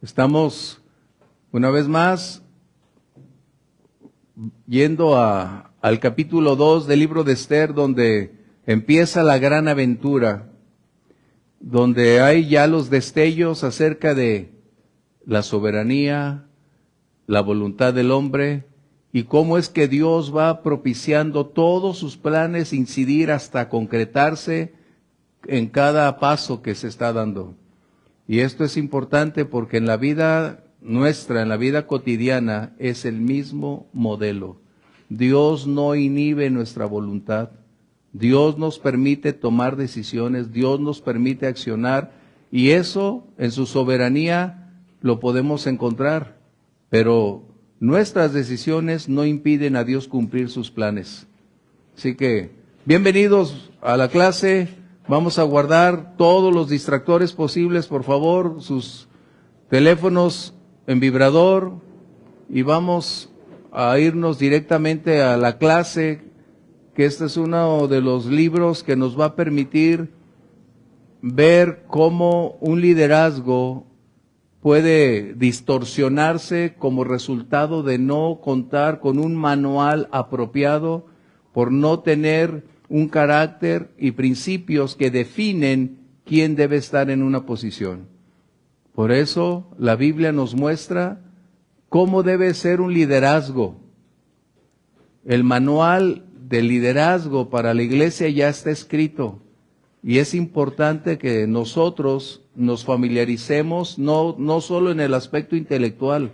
Estamos una vez más yendo al capítulo 2 del libro de Esther, donde empieza la gran aventura, donde hay ya los destellos acerca de la soberanía, la voluntad del hombre y cómo es que Dios va propiciando todos sus planes, incidir hasta concretarse en cada paso que se está dando. Y esto es importante porque en la vida nuestra, en la vida cotidiana, es el mismo modelo. Dios no inhibe nuestra voluntad. Dios nos permite tomar decisiones, Dios nos permite accionar, y eso en su soberanía lo podemos encontrar. Pero nuestras decisiones no impiden a Dios cumplir sus planes. Así que, bienvenidos a la clase. Vamos a guardar todos los distractores posibles, por favor, sus teléfonos en vibrador, y vamos a irnos directamente a la clase, que este es uno de los libros que nos va a permitir ver cómo un liderazgo puede distorsionarse como resultado de no contar con un manual apropiado, por no tener un carácter y principios que definen quién debe estar en una posición. Por eso la Biblia nos muestra cómo debe ser un liderazgo. El manual del liderazgo para la iglesia ya está escrito, y es importante que nosotros nos familiaricemos no solo en el aspecto intelectual,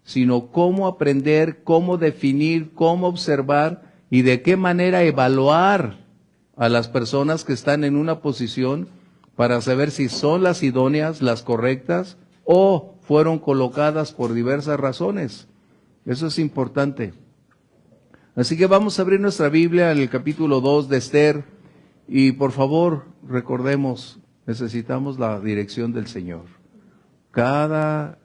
sino cómo aprender, cómo definir, cómo observar y de qué manera evaluar a las personas que están en una posición para saber si son las idóneas, las correctas, o fueron colocadas por diversas razones. Eso es importante. Así que vamos a abrir nuestra Biblia en el capítulo 2 de Esther, y por favor recordemos, necesitamos la dirección del Señor. Cada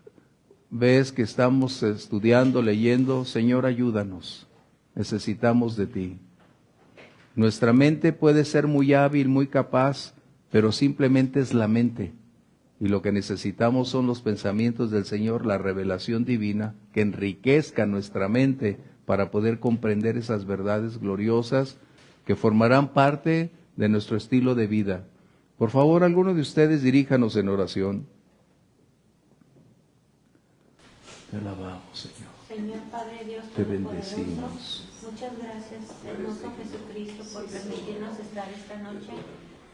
vez que estamos estudiando, leyendo, Señor, ayúdanos. Necesitamos de ti. Nuestra mente puede ser muy hábil, muy capaz, pero simplemente es la mente. Y lo que necesitamos son los pensamientos del Señor, la revelación divina, que enriquezca nuestra mente para poder comprender esas verdades gloriosas que formarán parte de nuestro estilo de vida. Por favor, alguno de ustedes diríjanos en oración. Te alabamos, Señor. Señor Padre Dios, te bendecimos. Muchas gracias, hermoso Jesucristo, por permitirnos estar esta noche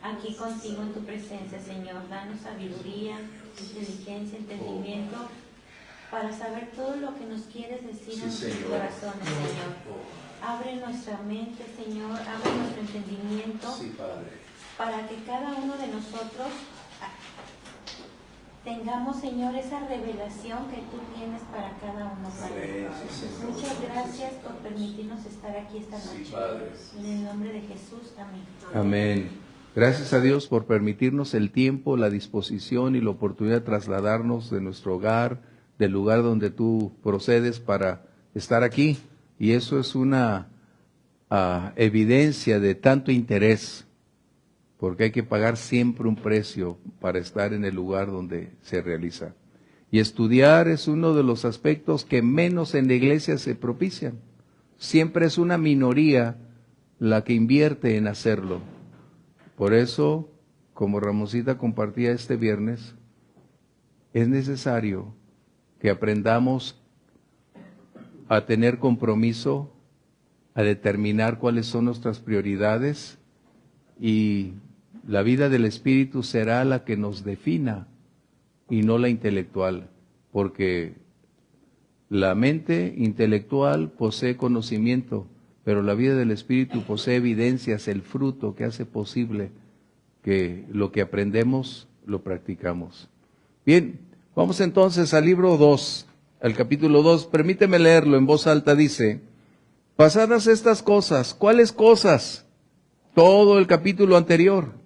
aquí contigo en tu presencia, Señor. Danos sabiduría, inteligencia, entendimiento, para saber todo lo que nos quieres decir en nuestros corazones, Señor. Abre nuestra mente, Señor, abre nuestro entendimiento, para que cada uno de nosotros tengamos, Señor, esa revelación que tú tienes para cada uno, Padre. Muchas gracias por permitirnos estar aquí esta noche. En el nombre de Jesús, amén. Amén. Gracias a Dios por permitirnos el tiempo, la disposición y la oportunidad de trasladarnos de nuestro hogar, del lugar donde tú procedes, para estar aquí. Y eso es una evidencia de tanto interés, porque hay que pagar siempre un precio para estar en el lugar donde se realiza. Y estudiar es uno de los aspectos que menos en la iglesia se propician. Siempre es una minoría la que invierte en hacerlo. Por eso, como Ramosita compartía este viernes, es necesario que aprendamos a tener compromiso, a determinar cuáles son nuestras prioridades, y la vida del Espíritu será la que nos defina y no la intelectual, porque la mente intelectual posee conocimiento, pero la vida del Espíritu posee evidencias, el fruto que hace posible que lo que aprendemos lo practicamos. Bien, vamos entonces al libro 2, al capítulo 2. Permíteme leerlo en voz alta. Dice: pasadas estas cosas. ¿Cuáles cosas? Todo el capítulo anterior.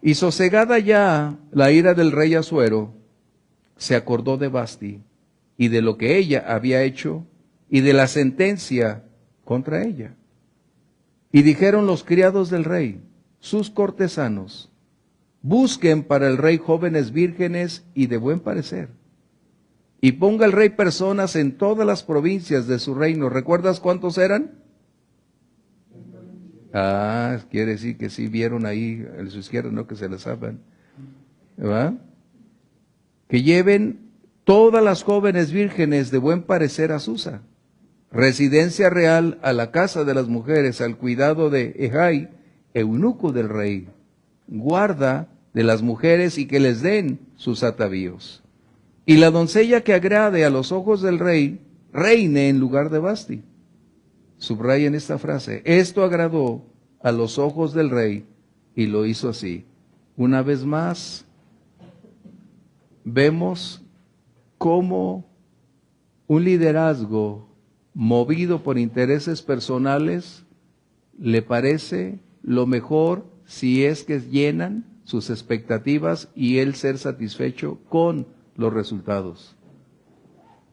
Y sosegada ya la ira del rey Asuero, se acordó de Vasti y de lo que ella había hecho y de la sentencia contra ella. Y dijeron los criados del rey, sus cortesanos: busquen para el rey jóvenes vírgenes y de buen parecer, y ponga el rey personas en todas las provincias de su reino. ¿Recuerdas cuántos eran? Quiere decir que sí vieron ahí a su izquierda, no que se la saben. ¿Va? Que lleven todas las jóvenes vírgenes de buen parecer a Susa, residencia real, a la casa de las mujeres, al cuidado de Ejai, eunuco del rey, guarda de las mujeres, y que les den sus atavíos. Y la doncella que agrade a los ojos del rey, reine en lugar de Vasti. Subrayen esta frase: esto agradó a los ojos del rey, y lo hizo así. Una vez más, vemos cómo un liderazgo movido por intereses personales le parece lo mejor si es que llenan sus expectativas y él ser satisfecho con los resultados.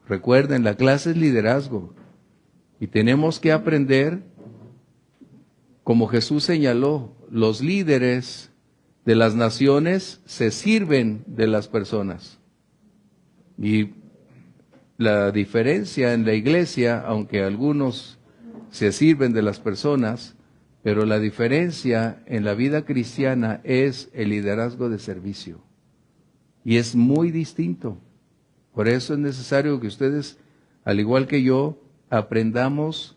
Recuerden, la clase es liderazgo y tenemos que aprender, como Jesús señaló, los líderes de las naciones se sirven de las personas. Y la diferencia en la iglesia, aunque algunos se sirven de las personas, pero la diferencia en la vida cristiana es el liderazgo de servicio. Y es muy distinto. Por eso es necesario que ustedes, al igual que yo, aprendamos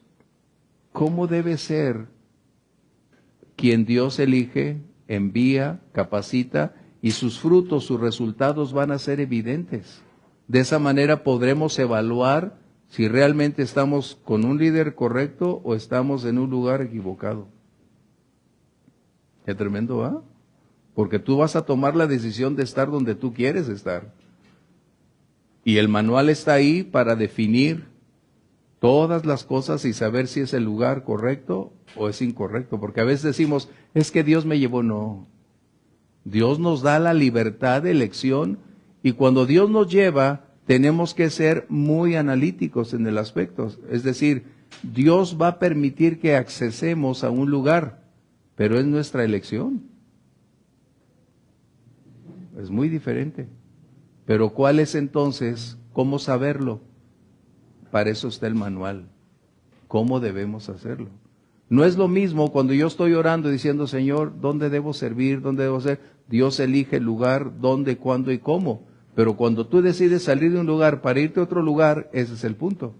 cómo debe ser quien Dios elige, envía, capacita, y sus frutos, sus resultados van a ser evidentes. De esa manera podremos evaluar si realmente estamos con un líder correcto o estamos en un lugar equivocado. Qué tremendo, ¿va? Porque tú vas a tomar la decisión de estar donde tú quieres estar. Y el manual está ahí para definir todas las cosas y saber si es el lugar correcto o es incorrecto. Porque a veces decimos, es que Dios me llevó. No. Dios nos da la libertad de elección, y cuando Dios nos lleva, tenemos que ser muy analíticos en el aspecto. Es decir, Dios va a permitir que accesemos a un lugar, pero es nuestra elección. Es muy diferente. Pero ¿cuál es entonces? ¿Cómo saberlo? Para eso está el manual. ¿Cómo debemos hacerlo? No es lo mismo cuando yo estoy orando diciendo, Señor, ¿dónde debo servir? ¿Dónde debo ser? Dios elige el lugar, dónde, cuándo y cómo. Pero cuando tú decides salir de un lugar para irte a otro lugar, ese es el punto.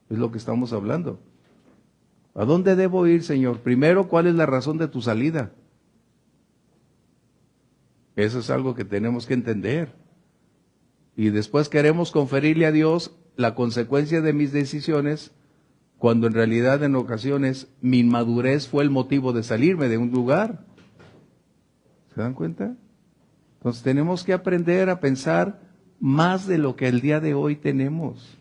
Es lo que estamos hablando. ¿A dónde debo ir, Señor? Primero, ¿cuál es la razón de tu salida? Eso es algo que tenemos que entender. Y después queremos conferirle a Dios la consecuencia de mis decisiones, cuando en realidad en ocasiones mi inmadurez fue el motivo de salirme de un lugar. ¿Se dan cuenta? Entonces tenemos que aprender a pensar más de lo que el día de hoy tenemos.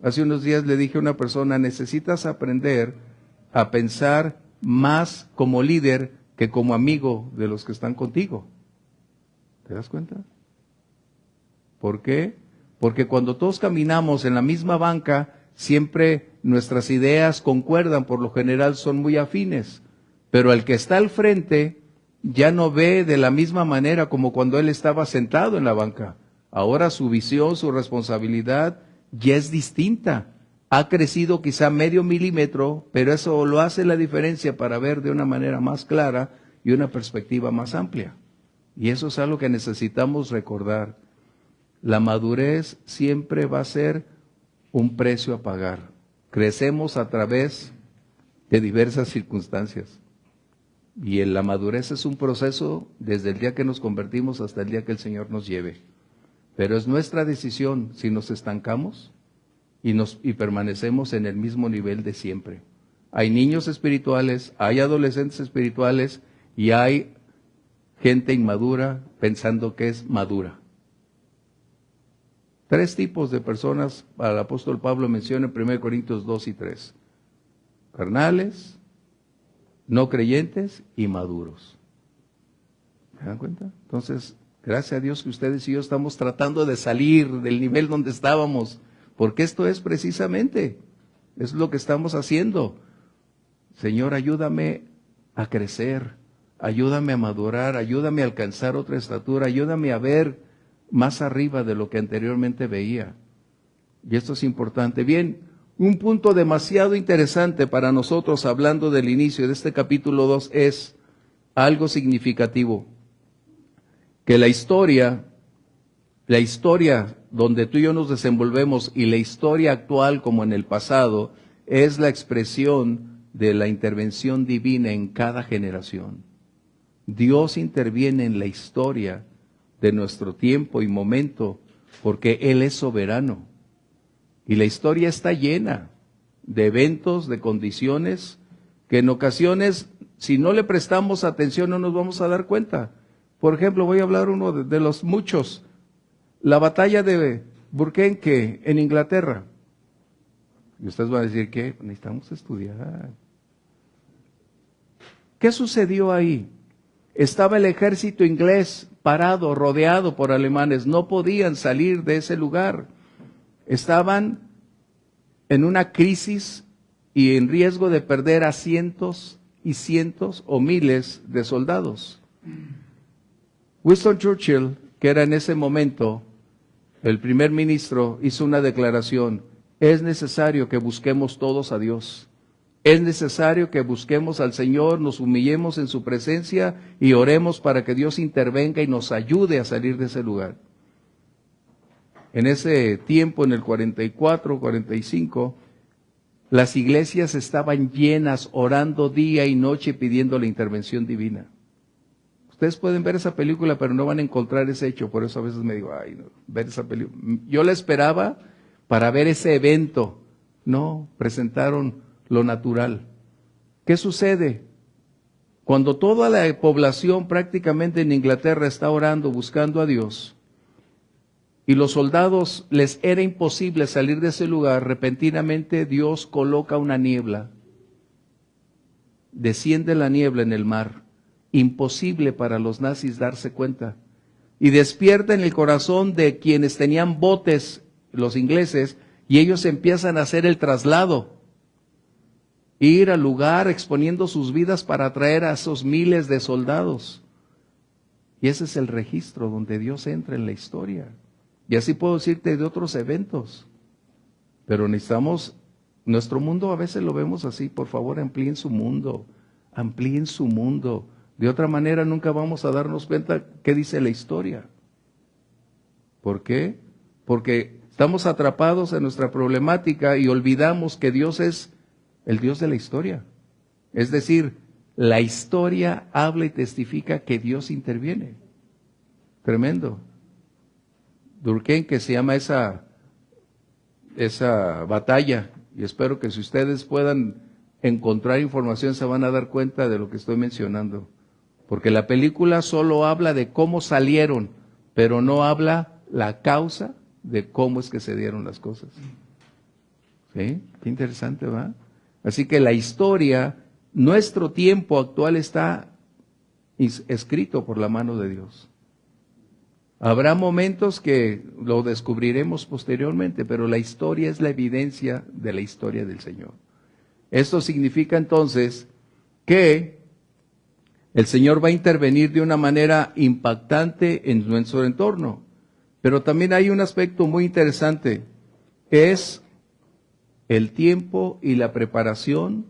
Hace unos días le dije a una persona, necesitas aprender a pensar más como líder que como amigo de los que están contigo. ¿Te das cuenta? ¿Por qué? Porque cuando todos caminamos en la misma banca, siempre nuestras ideas concuerdan, por lo general son muy afines. Pero el que está al frente ya no ve de la misma manera como cuando él estaba sentado en la banca. Ahora su visión, su responsabilidad ya es distinta. Ha crecido quizá medio milímetro, pero eso lo hace la diferencia para ver de una manera más clara y una perspectiva más amplia. Y eso es algo que necesitamos recordar. La madurez siempre va a ser un precio a pagar. Crecemos a través de diversas circunstancias. Y la madurez es un proceso desde el día que nos convertimos hasta el día que el Señor nos lleve. Pero es nuestra decisión si nos estancamos y permanecemos en el mismo nivel de siempre. Hay niños espirituales, hay adolescentes espirituales y hay gente inmadura pensando que es madura. 3 tipos de personas el apóstol Pablo menciona en 1 Corintios 2 y 3. Carnales, no creyentes y maduros. ¿Se dan cuenta? Entonces, gracias a Dios que ustedes y yo estamos tratando de salir del nivel donde estábamos, porque esto es precisamente, es lo que estamos haciendo. Señor, ayúdame a crecer, ayúdame a madurar, ayúdame a alcanzar otra estatura, ayúdame a ver más arriba de lo que anteriormente veía. Y esto es importante. Bien, un punto demasiado interesante para nosotros hablando del inicio de este capítulo 2 es algo significativo. Que la historia donde tú y yo nos desenvolvemos y la historia actual como en el pasado es la expresión de la intervención divina en cada generación. Dios interviene en la historia de nuestro tiempo y momento porque Él es soberano. Y la historia está llena de eventos, de condiciones, que en ocasiones, si no le prestamos atención, no nos vamos a dar cuenta. Por ejemplo, voy a hablar uno de los muchos. La batalla de Burkenque en Inglaterra. Y ustedes van a decir que necesitamos estudiar. ¿Qué sucedió ahí? Estaba el ejército inglés parado, rodeado por alemanes. No podían salir de ese lugar. Estaban en una crisis y en riesgo de perder a cientos y cientos o miles de soldados. Winston Churchill, que era en ese momento el primer ministro, hizo una declaración: es necesario que busquemos todos a Dios. Es necesario que busquemos al Señor, nos humillemos en su presencia y oremos para que Dios intervenga y nos ayude a salir de ese lugar. En ese tiempo, en el 44, 45, las iglesias estaban llenas, orando día y noche, pidiendo la intervención divina. Ustedes pueden ver esa película, pero no van a encontrar ese hecho. Por eso a veces me digo, ay, no, ver esa película. Yo la esperaba para ver ese evento. No, presentaron lo natural. ¿Qué sucede? Cuando toda la población prácticamente en Inglaterra está orando, buscando a Dios, y los soldados les era imposible salir de ese lugar, repentinamente Dios coloca una niebla. Desciende la niebla en el mar. Imposible para los nazis darse cuenta. Y despierta en el corazón de quienes tenían botes, los ingleses, y ellos empiezan a hacer el traslado. Ir al lugar exponiendo sus vidas para atraer a esos miles de soldados. Y ese es el registro donde Dios entra en la historia. Y así puedo decirte de otros eventos. Pero necesitamos, nuestro mundo a veces lo vemos así, por favor amplíen su mundo, amplíen su mundo. De otra manera nunca vamos a darnos cuenta qué dice la historia. ¿Por qué? Porque estamos atrapados en nuestra problemática y olvidamos que Dios es el Dios de la historia. Es decir, la historia habla y testifica que Dios interviene. Tremendo. Durkheim, que se llama esa batalla, y espero que si ustedes puedan encontrar información se van a dar cuenta de lo que estoy mencionando. Porque la película solo habla de cómo salieron, pero no habla la causa de cómo es que se dieron las cosas. ¿Sí? Qué interesante, ¿va? Así que la historia, nuestro tiempo actual está escrito por la mano de Dios. Habrá momentos que lo descubriremos posteriormente, pero la historia es la evidencia de la historia del Señor. Esto significa entonces que el Señor va a intervenir de una manera impactante en nuestro entorno. Pero también hay un aspecto muy interesante, es el tiempo y la preparación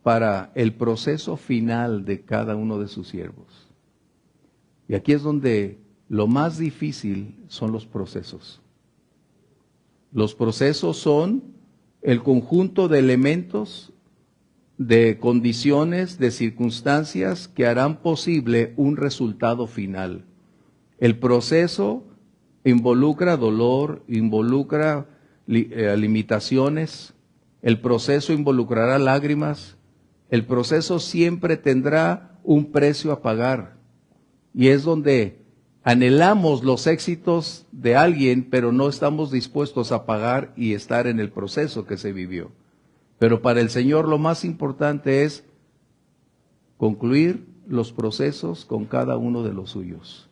para el proceso final de cada uno de sus siervos. Y aquí es donde lo más difícil son los procesos. Los procesos son el conjunto de elementos, de condiciones, de circunstancias que harán posible un resultado final. El proceso involucra dolor, involucra limitaciones, el proceso involucrará lágrimas, el proceso siempre tendrá un precio a pagar. Y es donde anhelamos los éxitos de alguien, pero no estamos dispuestos a pagar y estar en el proceso que se vivió. Pero para el Señor lo más importante es concluir los procesos con cada uno de los suyos.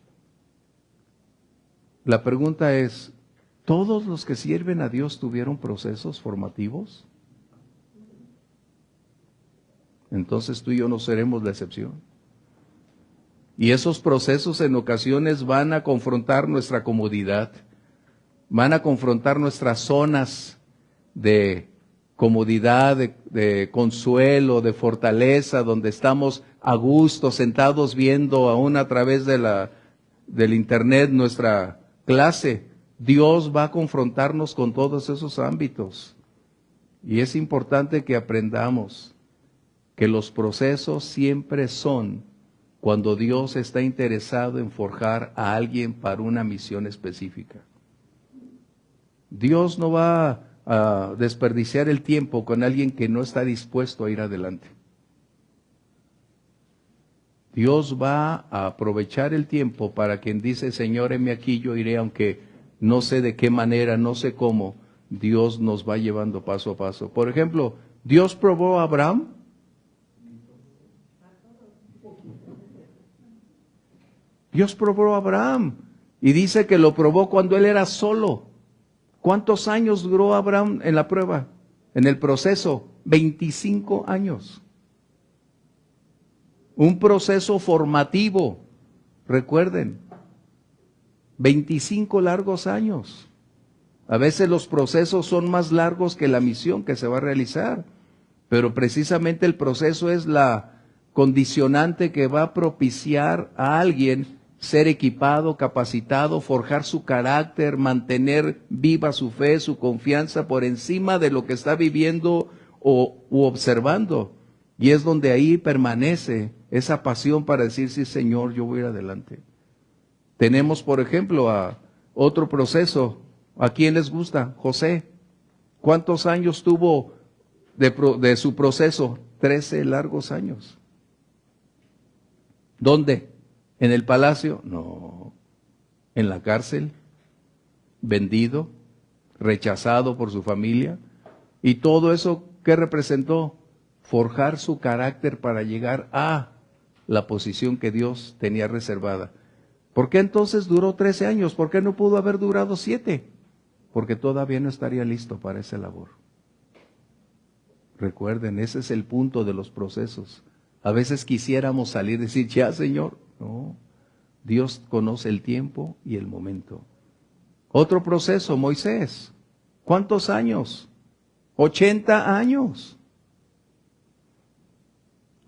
La pregunta es, ¿todos los que sirven a Dios tuvieron procesos formativos? Entonces tú y yo no seremos la excepción. Y esos procesos en ocasiones van a confrontar nuestra comodidad, van a confrontar nuestras zonas de comodidad, de consuelo, de fortaleza, donde estamos a gusto, sentados viendo aún a través del internet nuestra clase. Dios va a confrontarnos con todos esos ámbitos. Y es importante que aprendamos que los procesos siempre son cuando Dios está interesado en forjar a alguien para una misión específica. Dios no va a desperdiciar el tiempo con alguien que no está dispuesto a ir adelante. Dios va a aprovechar el tiempo para quien dice, Señor, heme aquí, yo iré, aunque no sé de qué manera, no sé cómo. Dios nos va llevando paso a paso. Por ejemplo, Dios probó a Abraham. Dios probó a Abraham y dice que lo probó cuando él era solo. ¿Cuántos años duró Abraham en la prueba? En el proceso, 25 años. Un proceso formativo, recuerden, 25 largos años. A veces los procesos son más largos que la misión que se va a realizar, pero precisamente el proceso es la condicionante que va a propiciar a alguien ser equipado, capacitado, forjar su carácter, mantener viva su fe, su confianza por encima de lo que está viviendo u observando. Y es donde ahí permanece esa pasión para decir, sí Señor, yo voy a ir adelante. Tenemos, por ejemplo, a otro proceso. ¿A quién les gusta? José. ¿Cuántos años tuvo de su proceso? 13 largos años. ¿Dónde? ¿En el palacio? No. ¿En la cárcel? ¿Vendido? ¿Rechazado por su familia? ¿Y todo eso qué representó? Forjar su carácter para llegar a la posición que Dios tenía reservada. ¿Por qué entonces duró 13 años? ¿Por qué no pudo haber durado 7? Porque todavía no estaría listo para esa labor. Recuerden, ese es el punto de los procesos. A veces quisiéramos salir y decir, ya Señor. No, Dios conoce el tiempo y el momento. Otro proceso, Moisés. ¿Cuántos años? 80 años.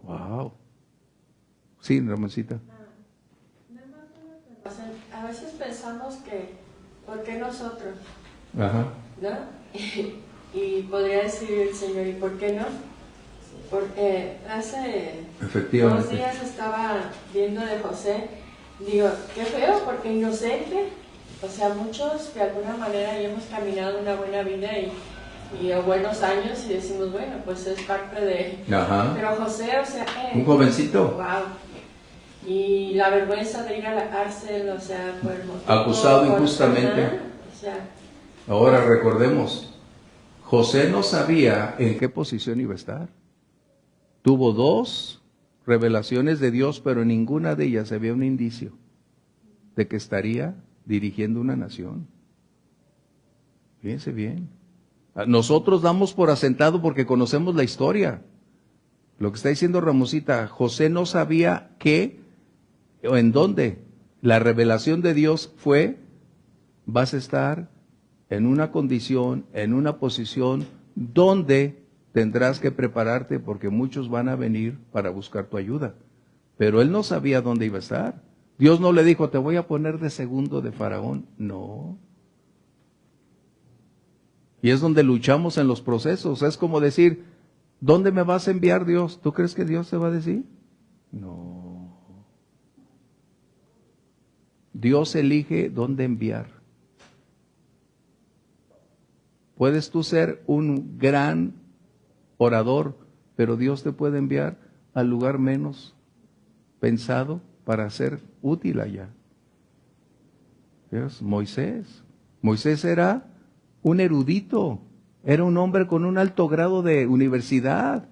Wow. Sí, Ramoncita. A veces pensamos que, ¿por qué nosotros? Ajá. ¿No? Y podría decir el Señor, ¿y por qué no? Porque hace 2 días estaba viendo de José, digo, qué feo, porque inocente, o sea, muchos de alguna manera ya hemos caminado una buena vida y buenos años y decimos, bueno, pues es parte de... Ajá. Pero José, o sea... un jovencito. Wow. Y la vergüenza de ir a la cárcel, o sea, por acusado injustamente. O sea, ahora recordemos, José no sabía en qué posición iba a estar. Tuvo 2 revelaciones de Dios, pero en ninguna de ellas había un indicio de que estaría dirigiendo una nación. Fíjense bien. Nosotros damos por asentado porque conocemos la historia. Lo que está diciendo Ramosita, José no sabía qué o en dónde. La revelación de Dios fue, vas a estar en una condición, en una posición donde tendrás que prepararte porque muchos van a venir para buscar tu ayuda. Pero él no sabía dónde iba a estar. Dios no le dijo, te voy a poner de segundo de Faraón. No. Y es donde luchamos en los procesos. Es como decir, ¿dónde me vas a enviar Dios? ¿Tú crees que Dios te va a decir? No. Dios elige dónde enviar. Puedes tú ser un gran orador, pero Dios te puede enviar al lugar menos pensado para ser útil allá. ¿Ves? Moisés era un erudito, era un hombre con un alto grado de universidad,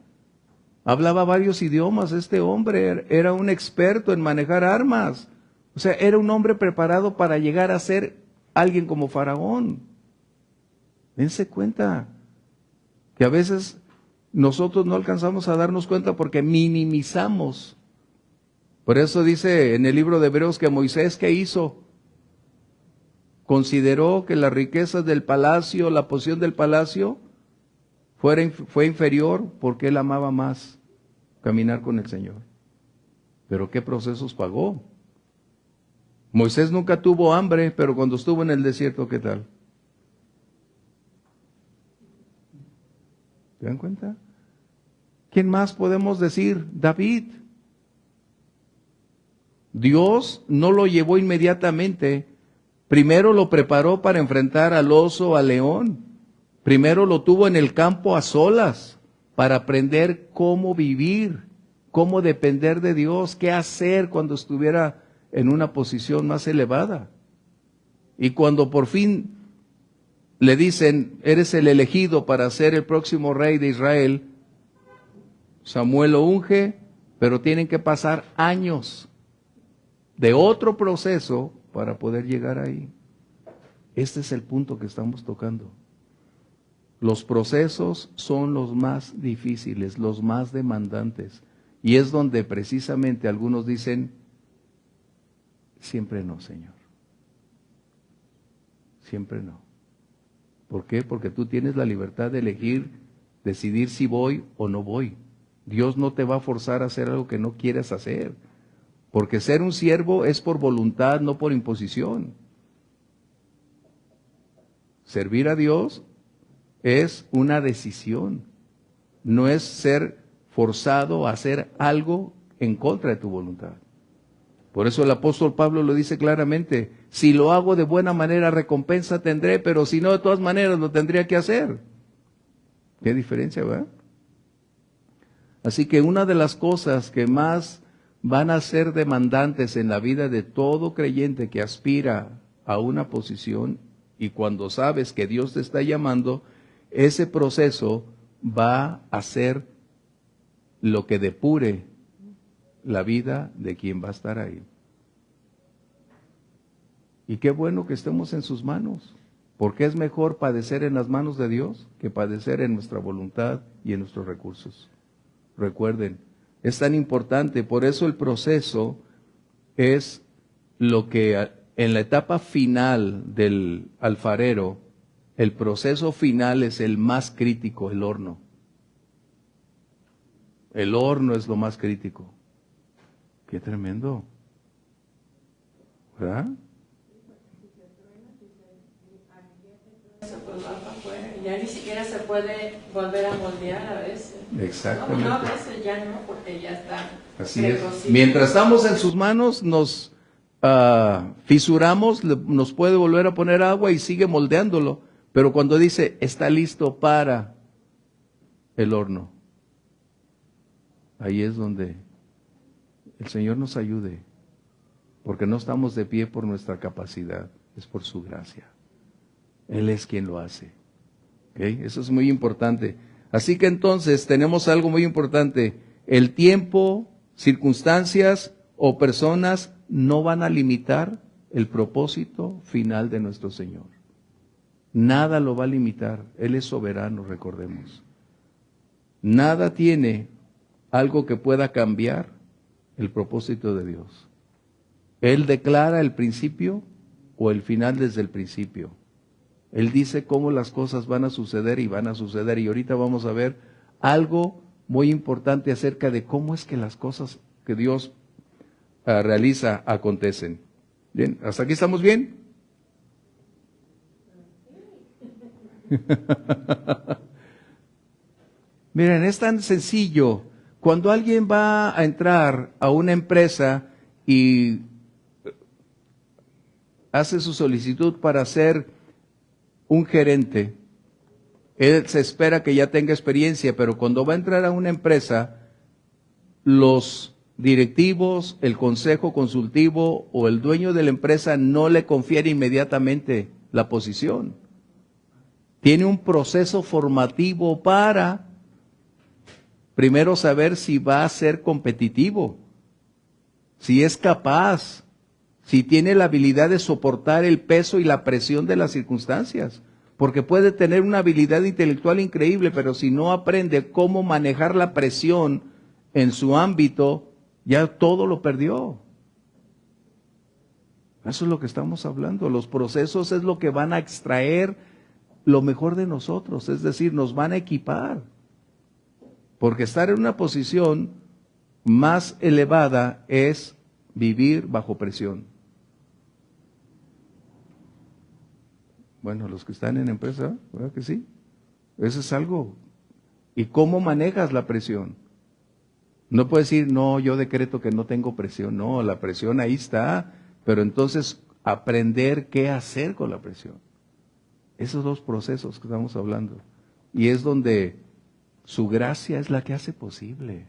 hablaba varios idiomas, este hombre era un experto en manejar armas, o sea, era un hombre preparado para llegar a ser alguien como Faraón. Dense cuenta que a veces nosotros no alcanzamos a darnos cuenta porque minimizamos Por eso dice en el libro de Hebreos que Moisés, ¿qué hizo? Consideró que las riquezas del palacio, la posición del palacio, fue inferior porque él amaba más caminar con el Señor. Pero ¿qué procesos pagó? Moisés nunca tuvo hambre, pero cuando estuvo en el desierto, ¿qué tal? ¿Se dan cuenta? ¿Quién más podemos decir? David. Dios no lo llevó inmediatamente. Primero lo preparó para enfrentar al oso, al león. Primero lo tuvo en el campo a solas para aprender cómo vivir, cómo depender de Dios, qué hacer cuando estuviera en una posición más elevada. Y cuando por fin le dicen, eres el elegido para ser el próximo rey de Israel, Samuel lo unge, pero tienen que pasar años de otro proceso para poder llegar ahí. Este es el punto que estamos tocando. Los procesos son los más difíciles, los más demandantes. Y es donde precisamente algunos dicen, siempre no, Señor. Siempre no. ¿Por qué? Porque tú tienes la libertad de elegir, decidir si voy o no voy. Dios no te va a forzar a hacer algo que no quieras hacer. Porque ser un siervo es por voluntad, no por imposición. Servir a Dios es una decisión. No es ser forzado a hacer algo en contra de tu voluntad. Por eso el apóstol Pablo lo dice claramente, si lo hago de buena manera, recompensa tendré, pero si no, de todas maneras lo tendría que hacer. ¿Qué diferencia, verdad? Así que una de las cosas que más van a ser demandantes en la vida de todo creyente que aspira a una posición, y cuando sabes que Dios te está llamando, ese proceso va a ser lo que depure la vida de quien va a estar ahí. Y qué bueno que estemos en sus manos, porque es mejor padecer en las manos de Dios que padecer en nuestra voluntad y en nuestros recursos. Recuerden, es tan importante, por eso el proceso es lo que en la etapa final del alfarero, el proceso final es el más crítico, el horno. El horno es lo más crítico. Qué tremendo, ¿verdad? Ya ni siquiera se puede volver a moldear a veces. Exactamente. No, a veces ya no, porque ya está. Así es. Mientras estamos en sus manos, nos fisuramos, nos puede volver a poner agua y sigue moldeándolo. Pero cuando dice, está listo para el horno, ahí es donde el Señor nos ayude, porque no estamos de pie por nuestra capacidad, es por su gracia. Él es quien lo hace. ¿Okay? Eso es muy importante. Así que entonces tenemos algo muy importante. El tiempo, circunstancias o personas no van a limitar el propósito final de nuestro Señor. Nada lo va a limitar. Él es soberano, recordemos. Nada tiene algo que pueda cambiar el propósito de Dios. Él declara el principio o el final desde el principio. Él dice cómo las cosas van a suceder y van a suceder. Y ahorita vamos a ver algo muy importante acerca de cómo es que las cosas que Dios realiza acontecen. Bien, ¿hasta aquí estamos bien? Miren, es tan sencillo. Cuando alguien va a entrar a una empresa y hace su solicitud para ser un gerente, él se espera que ya tenga experiencia, pero cuando va a entrar a una empresa, los directivos, el consejo consultivo o el dueño de la empresa no le confiere inmediatamente la posición. Tiene un proceso formativo para primero saber si va a ser competitivo, si es capaz, si tiene la habilidad de soportar el peso y la presión de las circunstancias. Porque puede tener una habilidad intelectual increíble, pero si no aprende cómo manejar la presión en su ámbito, ya todo lo perdió. Eso es lo que estamos hablando. Los procesos es lo que van a extraer lo mejor de nosotros, es decir, nos van a equipar. Porque estar en una posición más elevada es vivir bajo presión. Bueno, los que están en empresa, ¿verdad que sí? Eso es algo. ¿Y cómo manejas la presión? No puedes decir, no, yo decreto que no tengo presión. No, la presión ahí está, pero entonces aprender qué hacer con la presión. Esos dos procesos que estamos hablando. Y es donde su gracia es la que hace posible.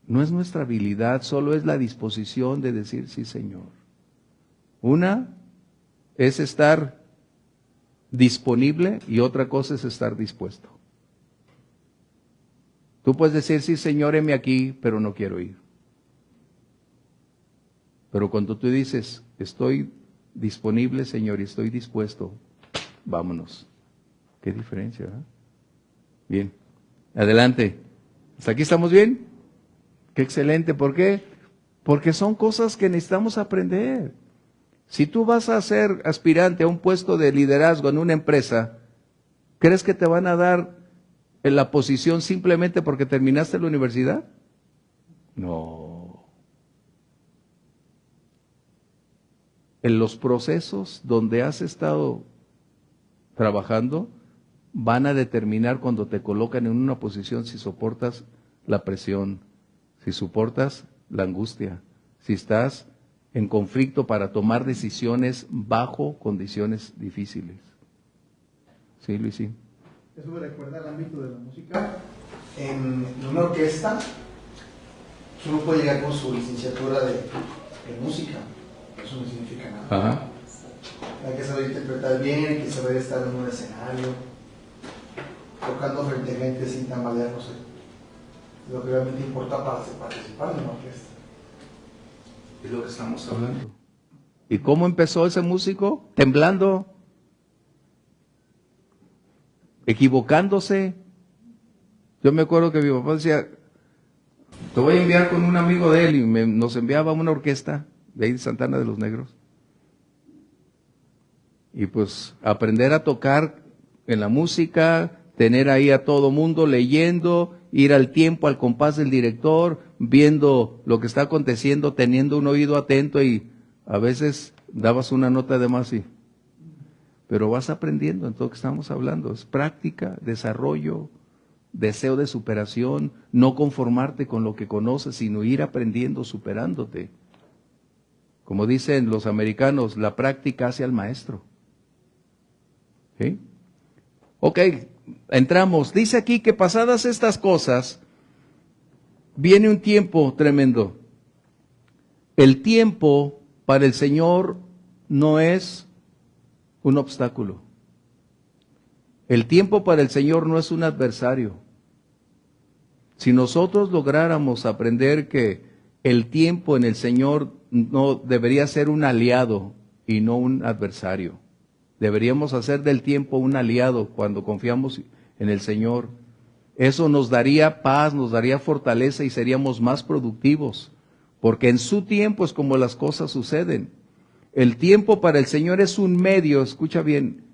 No es nuestra habilidad, solo es la disposición de decir sí, Señor. Una es estar disponible y otra cosa es estar dispuesto. Tú puedes decir, sí, Señor, heme aquí, pero no quiero ir. Pero cuando tú dices, estoy disponible, Señor, y estoy dispuesto, vámonos. Qué diferencia, ¿verdad? Bien, adelante. ¿Hasta aquí estamos bien? Qué excelente. ¿Por qué? Porque son cosas que necesitamos aprender. Si tú vas a ser aspirante a un puesto de liderazgo en una empresa, ¿crees que te van a dar en la posición simplemente porque terminaste la universidad? No. En los procesos donde has estado trabajando, van a determinar cuando te colocan en una posición si soportas la presión, si soportas la angustia, si estás en conflicto para tomar decisiones bajo condiciones difíciles. Sí, Luisín. Eso me recuerda al ámbito de la música. En una orquesta, uno puede llegar con su licenciatura de música. Eso no significa nada. Ajá. Hay que saber interpretar bien, hay que saber estar en un escenario, tocando frente a gente sin tambalearse. Lo que realmente importa para participar en una orquesta. Es lo que estamos hablando. ¿Y cómo empezó ese músico? Temblando, equivocándose. Yo me acuerdo que mi papá decía, te voy a enviar con un amigo de él, y nos enviaba a una orquesta de ahí de Santana de los Negros. Y pues aprender a tocar en la música, tener ahí a todo mundo leyendo, ir al tiempo, al compás del director, viendo lo que está aconteciendo, teniendo un oído atento, y a veces dabas una nota de más, y pero vas aprendiendo en todo lo que estamos hablando. Es práctica, desarrollo, deseo de superación, no conformarte con lo que conoces, sino ir aprendiendo, superándote. Como dicen los americanos, la práctica hace al maestro. ¿Sí? Ok, entramos. Dice aquí que pasadas estas cosas, viene un tiempo tremendo. El tiempo para el Señor no es un obstáculo. El tiempo para el Señor no es un adversario. Si nosotros lográramos aprender que el tiempo en el Señor no debería ser un aliado y no un adversario. Deberíamos hacer del tiempo un aliado cuando confiamos en el Señor. Eso nos daría paz, nos daría fortaleza y seríamos más productivos. Porque en su tiempo es como las cosas suceden. El tiempo para el Señor es un medio, escucha bien,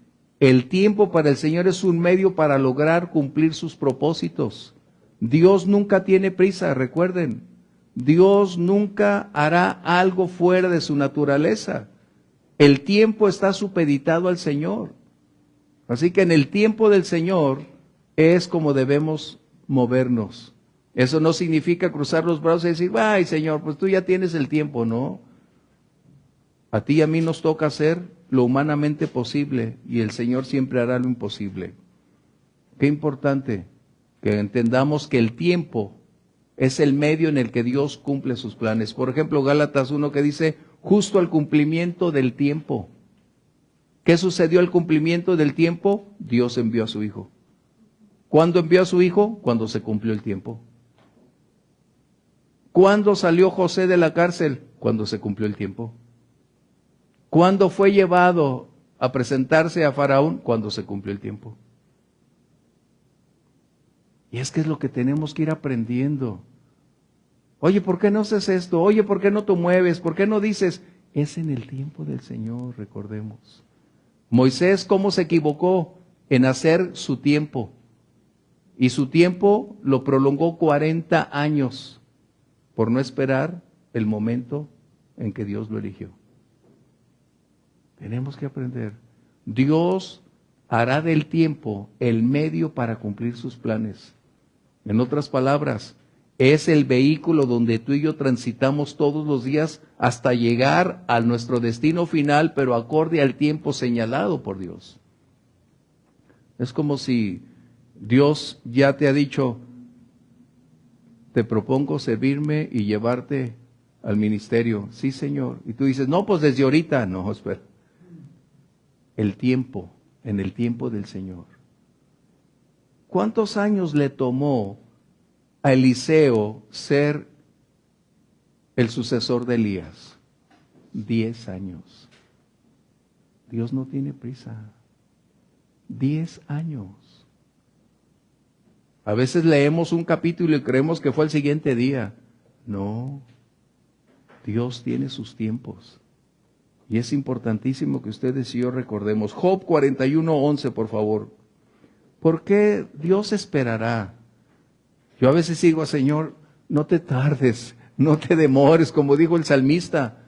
el tiempo para el Señor es un medio para lograr cumplir sus propósitos. Dios nunca tiene prisa, recuerden. Dios nunca hará algo fuera de su naturaleza. El tiempo está supeditado al Señor. Así que en el tiempo del Señor es como debemos movernos. Eso no significa cruzar los brazos y decir, ay Señor, pues tú ya tienes el tiempo, no. A ti y a mí nos toca hacer lo humanamente posible y el Señor siempre hará lo imposible. Qué importante que entendamos que el tiempo es el medio en el que Dios cumple sus planes. Por ejemplo, Gálatas 1 que dice, justo al cumplimiento del tiempo. ¿Qué sucedió al cumplimiento del tiempo? Dios envió a su Hijo. ¿Cuándo envió a su Hijo? Cuando se cumplió el tiempo. ¿Cuándo salió José de la cárcel? Cuando se cumplió el tiempo. ¿Cuándo fue llevado a presentarse a Faraón? Cuando se cumplió el tiempo. Y es que es lo que tenemos que ir aprendiendo. Oye, ¿por qué no haces esto? Oye, ¿por qué no te mueves? ¿Por qué no dices? Es en el tiempo del Señor, recordemos. Moisés, ¿cómo se equivocó en hacer su tiempo? Y su tiempo lo prolongó 40 años por no esperar el momento en que Dios lo eligió. Tenemos que aprender. Dios hará del tiempo el medio para cumplir sus planes. En otras palabras, es el vehículo donde tú y yo transitamos todos los días hasta llegar a nuestro destino final, pero acorde al tiempo señalado por Dios. Es como si Dios ya te ha dicho, te propongo servirme y llevarte al ministerio. Sí, Señor. Y tú dices, no, pues desde ahorita. No, espera. El tiempo, en el tiempo del Señor. ¿Cuántos años le tomó a Eliseo ser el sucesor de Elías? 10 años. Dios no tiene prisa. 10 años. A veces leemos un capítulo y creemos que fue el siguiente día. No. Dios tiene sus tiempos. Y es importantísimo que ustedes y yo recordemos. Job 41:11, por favor. ¿Por qué Dios esperará? Yo a veces digo, Señor, no te tardes, no te demores, como dijo el salmista.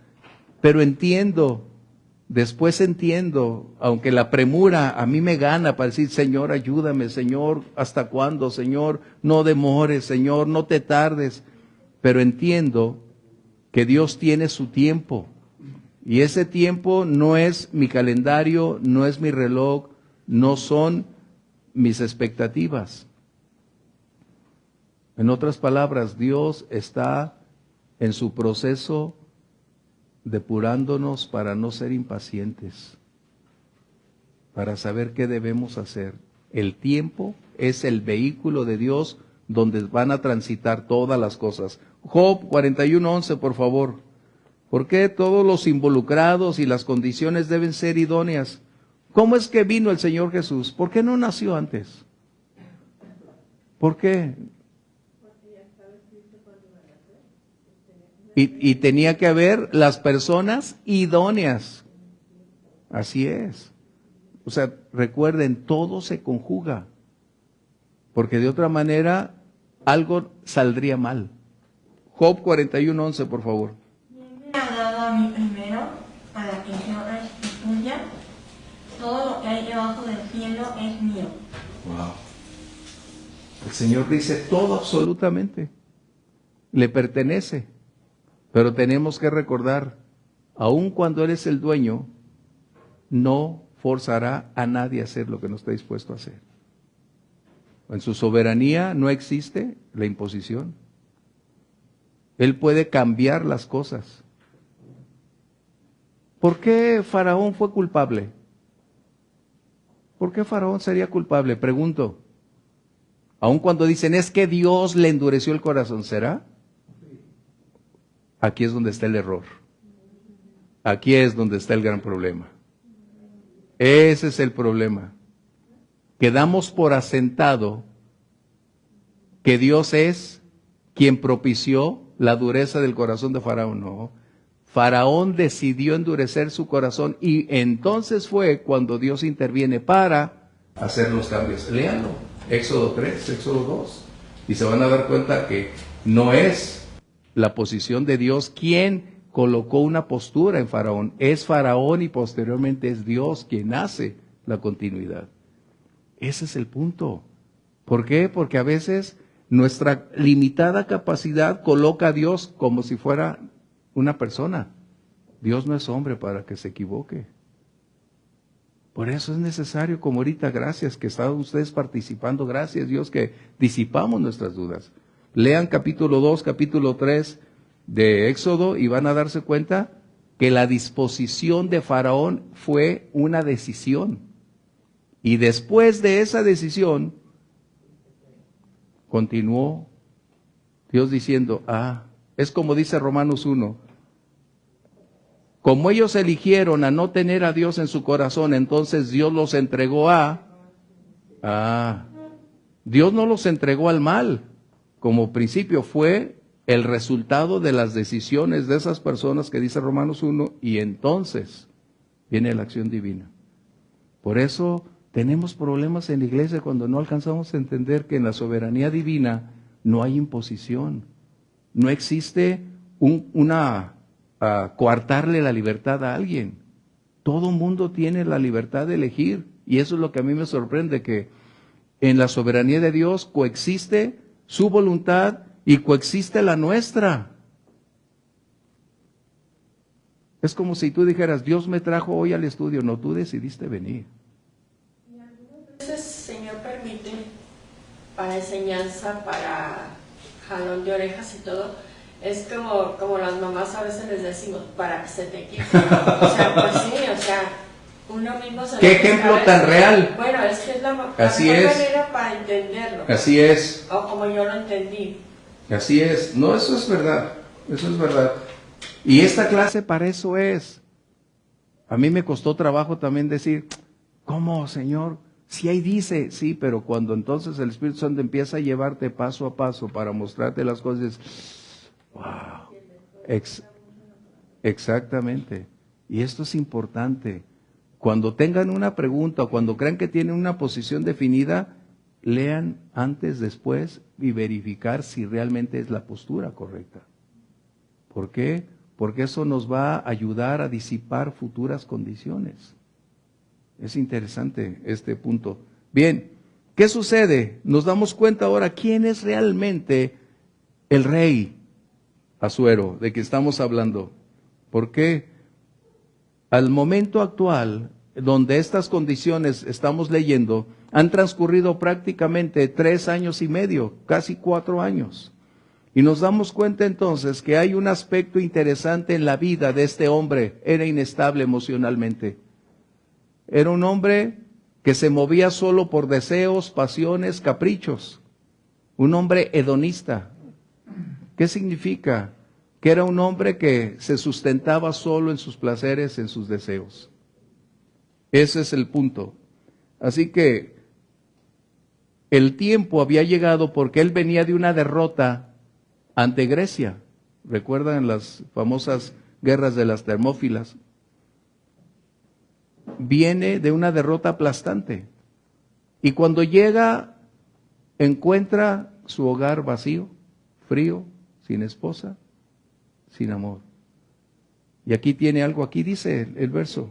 Pero entiendo, después entiendo, aunque la premura a mí me gana para decir, Señor, ayúdame, Señor, ¿hasta cuándo? Señor, no demores, Señor, no te tardes. Pero entiendo que Dios tiene su tiempo. Y ese tiempo no es mi calendario, no es mi reloj, no son mis expectativas. En otras palabras, Dios está en su proceso depurándonos para no ser impacientes, para saber qué debemos hacer. El tiempo es el vehículo de Dios donde van a transitar todas las cosas. Job 41:11, por favor. ¿Por qué todos los involucrados y las condiciones deben ser idóneas? ¿Cómo es que vino el Señor Jesús? ¿Por qué no nació antes? ¿Por qué? Y tenía que haber las personas idóneas. Así es. O sea, recuerden, todo se conjuga. Porque de otra manera, algo saldría mal. Job 41:11, por favor. Me ha dado a mí primero, para que yo restituya. Todo lo que hay debajo del cielo es mío. Wow. El Señor dice todo absolutamente. Le pertenece. Pero tenemos que recordar, aun cuando Él es el dueño, no forzará a nadie a hacer lo que no está dispuesto a hacer. En su soberanía no existe la imposición. Él puede cambiar las cosas. ¿Por qué Faraón fue culpable? ¿Por qué Faraón sería culpable? Pregunto. Aun cuando dicen, es que Dios le endureció el corazón, ¿será? Aquí es donde está el error. Aquí es donde está el gran problema. Ese es el problema. Quedamos por asentado que Dios es quien propició la dureza del corazón de Faraón. No. Faraón decidió endurecer su corazón y entonces fue cuando Dios interviene para hacer los cambios. Léanlo. Éxodo 3, Éxodo 2. Y se van a dar cuenta que no es la posición de Dios quien colocó una postura en Faraón. Es Faraón y posteriormente es Dios quien hace la continuidad. Ese es el punto. ¿Por qué? Porque a veces nuestra limitada capacidad coloca a Dios como si fuera una persona. Dios no es hombre para que se equivoque. Por eso es necesario, como ahorita, gracias que están ustedes participando, gracias Dios que disipamos nuestras dudas. Lean capítulo 2, capítulo 3 de Éxodo y van a darse cuenta que la disposición de Faraón fue una decisión. Y después de esa decisión, continuó Dios diciendo, es como dice Romanos 1, como ellos eligieron a no tener a Dios en su corazón, entonces Dios los entregó Dios no los entregó al mal. Como principio fue el resultado de las decisiones de esas personas que dice Romanos 1, y entonces viene la acción divina. Por eso tenemos problemas en la iglesia cuando no alcanzamos a entender que en la soberanía divina no hay imposición. No existe coartarle la libertad a alguien. Todo mundo tiene la libertad de elegir. Y eso es lo que a mí me sorprende, que en la soberanía de Dios coexiste su voluntad y coexiste la nuestra. Es como si tú dijeras, Dios me trajo hoy al estudio. No, tú decidiste venir. Y algunas veces, Señor, permite para enseñanza, para jalón de orejas y todo. Es como las mamás a veces les decimos, para que se te quite. O sea, pues sí, o sea, uno mismo se... ¿Qué ejemplo tan real? Bueno, es que es la mejor manera para entenderlo. Así es. O como yo lo entendí. Así es. No, eso es verdad. Eso es verdad. Y esta clase para eso es. A mí me costó trabajo también decir, ¿cómo, Señor? Si ahí dice, sí, pero cuando entonces el Espíritu Santo empieza a llevarte paso a paso para mostrarte las cosas, wow. Exactamente. Y esto es importante. Cuando tengan una pregunta o cuando crean que tienen una posición definida, lean antes, después y verificar si realmente es la postura correcta. ¿Por qué? Porque eso nos va a ayudar a disipar futuras condiciones. Es interesante este punto. Bien, ¿qué sucede? Nos damos cuenta ahora quién es realmente el rey Asuero de que estamos hablando. ¿Por qué? Al momento actual, donde estas condiciones estamos leyendo, han transcurrido prácticamente 3 años y medio, casi 4 años. Y nos damos cuenta entonces que hay un aspecto interesante en la vida de este hombre. Era inestable emocionalmente. Era un hombre que se movía solo por deseos, pasiones, caprichos. Un hombre hedonista. ¿Qué significa? Que era un hombre que se sustentaba solo en sus placeres, en sus deseos. Ese es el punto. Así que el tiempo había llegado porque él venía de una derrota ante Grecia. ¿Recuerdan las famosas guerras de las Termópilas? Viene de una derrota aplastante. Y cuando llega, encuentra su hogar vacío, frío, sin esposa, sin amor. Y aquí tiene algo, aquí dice el verso.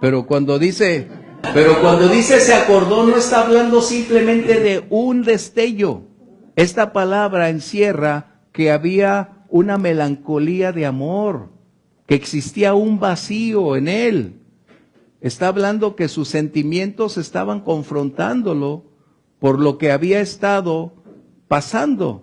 Pero cuando dice se acordó, no está hablando simplemente de un destello. Esta palabra encierra que había una melancolía de amor, que existía un vacío en él. Está hablando que sus sentimientos estaban confrontándolo por lo que había estado pasando.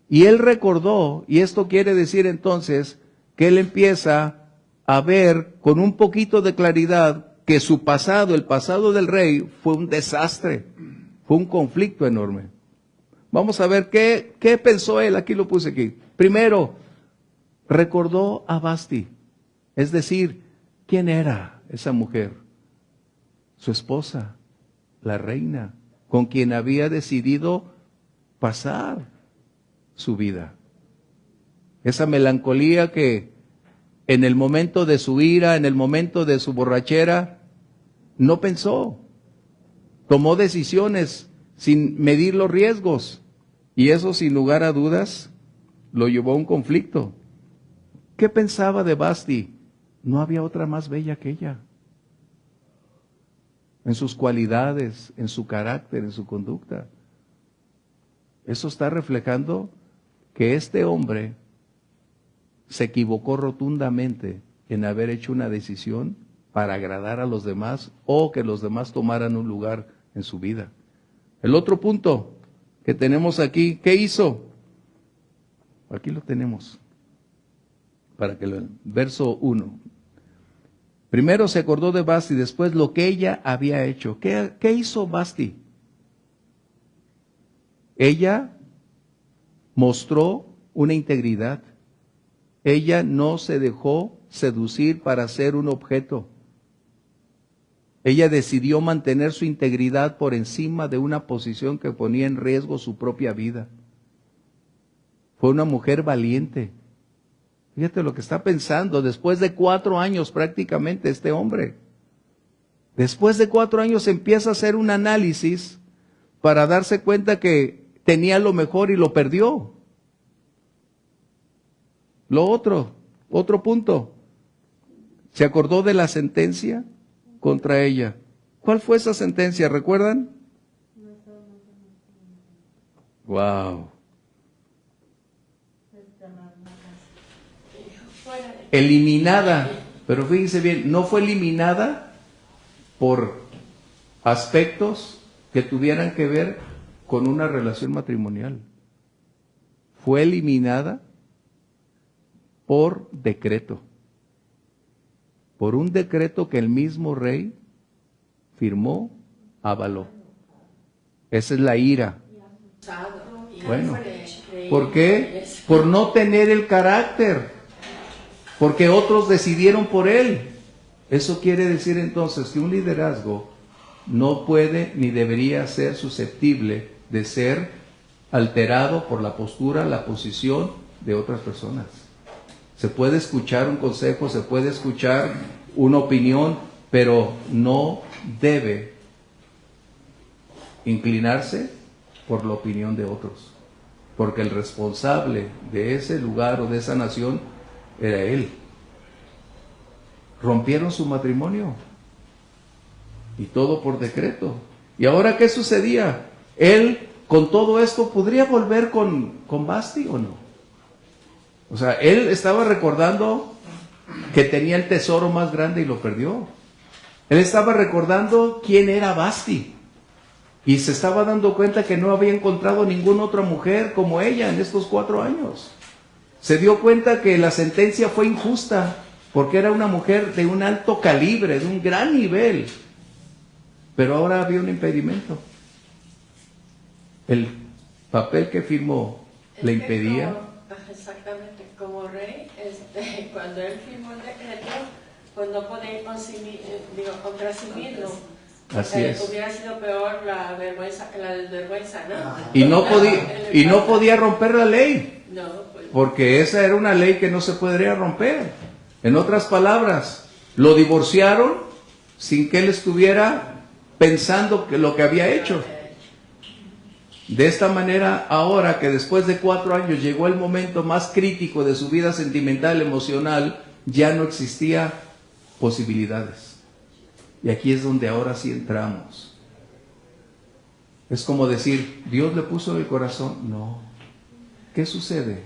Y él recordó, y esto quiere decir entonces que él empieza a ver con un poquito de claridad que su pasado, el pasado del rey, fue un desastre, fue un conflicto enorme. Vamos a ver qué pensó él, aquí lo puse aquí. Primero, recordó a Vasti, es decir, ¿quién era esa mujer? Su esposa, la reina, con quien había decidido pasar su vida. Esa melancolía que en el momento de su ira, en el momento de su borrachera, no pensó. Tomó decisiones sin medir los riesgos. Y eso, sin lugar a dudas, lo llevó a un conflicto. ¿Qué pensaba de Vasti? No había otra más bella que ella. En sus cualidades, en su carácter, en su conducta. Eso está reflejando que este hombre se equivocó rotundamente en haber hecho una decisión para agradar a los demás o que los demás tomaran un lugar en su vida. El otro punto que tenemos aquí, ¿qué hizo? Aquí lo tenemos, para que lo verso 1. Primero se acordó de Vasti, después lo que ella había hecho. ¿Qué hizo Vasti? Ella mostró una integridad. Ella no se dejó seducir para ser un objeto. Ella decidió mantener su integridad por encima de una posición que ponía en riesgo su propia vida. Fue una mujer valiente. Fíjate lo que está pensando, después de 4 años prácticamente este hombre. Después de 4 años empieza a hacer un análisis para darse cuenta que tenía lo mejor y lo perdió. Lo otro punto. Se acordó de la sentencia contra ella. ¿Cuál fue esa sentencia? ¿Recuerdan? Wow. Eliminada, pero fíjense bien, no fue eliminada por aspectos que tuvieran que ver con una relación matrimonial. Fue eliminada por decreto. Por un decreto que el mismo rey firmó, avaló. Esa es la ira. Bueno, ¿por qué? Por no tener el carácter. Porque otros decidieron por él. Eso quiere decir entonces que un liderazgo no puede ni debería ser susceptible de ser alterado por la postura, la posición de otras personas. Se puede escuchar un consejo, se puede escuchar una opinión, pero no debe inclinarse por la opinión de otros. Porque el responsable de ese lugar o de esa nación era él. Rompieron su matrimonio. Y todo por decreto. ¿Y ahora qué sucedía? Él, con todo esto, ¿podría volver con Vasti o no? O sea, él estaba recordando que tenía el tesoro más grande y lo perdió. Él estaba recordando quién era Vasti. Y se estaba dando cuenta que no había encontrado ninguna otra mujer como ella en estos 4 años. Se dio cuenta que la sentencia fue injusta, porque era una mujer de un alto calibre, de un gran nivel. Pero ahora había un impedimento. El papel que firmó le impedía. Exactamente, como rey, cuando él firmó el decreto, pues no podía ir contra sí mismo. Así es. Hubiera sido peor la vergüenza que la desvergüenza, ¿no? Y no podía romper la ley. No, pues, porque esa era una ley que no se podría romper. En otras palabras, lo divorciaron sin que él estuviera pensando que lo que había hecho. De esta manera, ahora que después de 4 años llegó el momento más crítico de su vida sentimental, emocional, ya no existía posibilidades. Y aquí es donde ahora sí entramos. Es como decir, ¿Dios le puso en el corazón? No. ¿Qué sucede?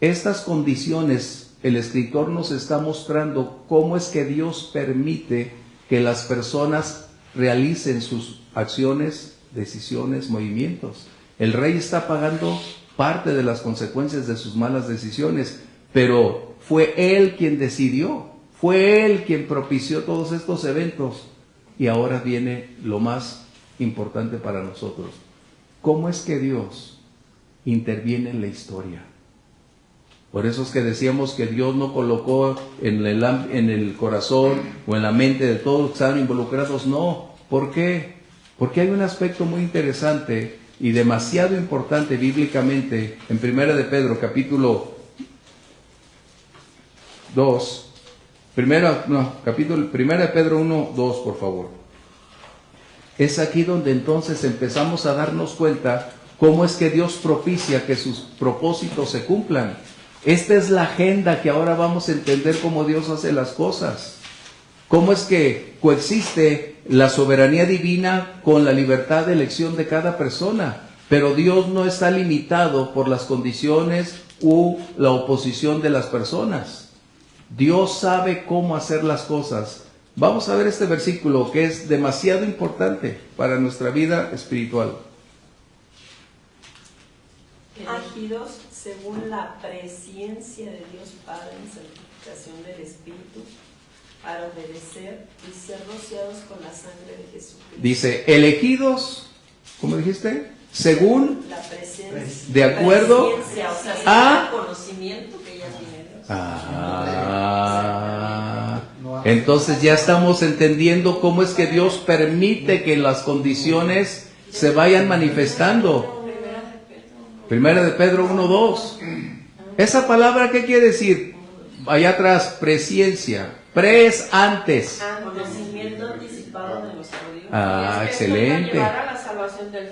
Estas condiciones, el escritor nos está mostrando cómo es que Dios permite que las personas realicen sus acciones, decisiones, movimientos. El rey está pagando parte de las consecuencias de sus malas decisiones, pero fue él quien decidió, fue él quien propició todos estos eventos. Y ahora viene lo más importante para nosotros. ¿Cómo es que Dios interviene en la historia? Por eso es que decíamos que Dios no colocó en el corazón o en la mente de todos los que estaban involucrados. No. ¿Por qué? Porque hay un aspecto muy interesante y demasiado importante bíblicamente en Primera de Pedro, capítulo 2. Primera de Pedro 1, 2, por favor. Es aquí donde entonces empezamos a darnos cuenta cómo es que Dios propicia que sus propósitos se cumplan. Esta es la agenda que ahora vamos a entender cómo Dios hace las cosas. Cómo es que coexiste la soberanía divina con la libertad de elección de cada persona. Pero Dios no está limitado por las condiciones u la oposición de las personas. Dios sabe cómo hacer las cosas. Vamos a ver este versículo que es demasiado importante para nuestra vida espiritual. Elegidos según la presciencia de Dios Padre en santificación del Espíritu, para obedecer y ser rociados con la sangre de Jesucristo. Dice, elegidos, ¿cómo dijiste? Según la presencia, de acuerdo a conocimiento que ya tiene Dios. Entonces ya estamos entendiendo cómo es que Dios permite que las condiciones se vayan manifestando. Primera de Pedro 1:2. ¿Esa palabra qué quiere decir? Allá atrás, presciencia. Pre es antes. Conocimiento anticipado de nuestro Dios. Ah, Y es que excelente. esto iba a llevar a la salvación del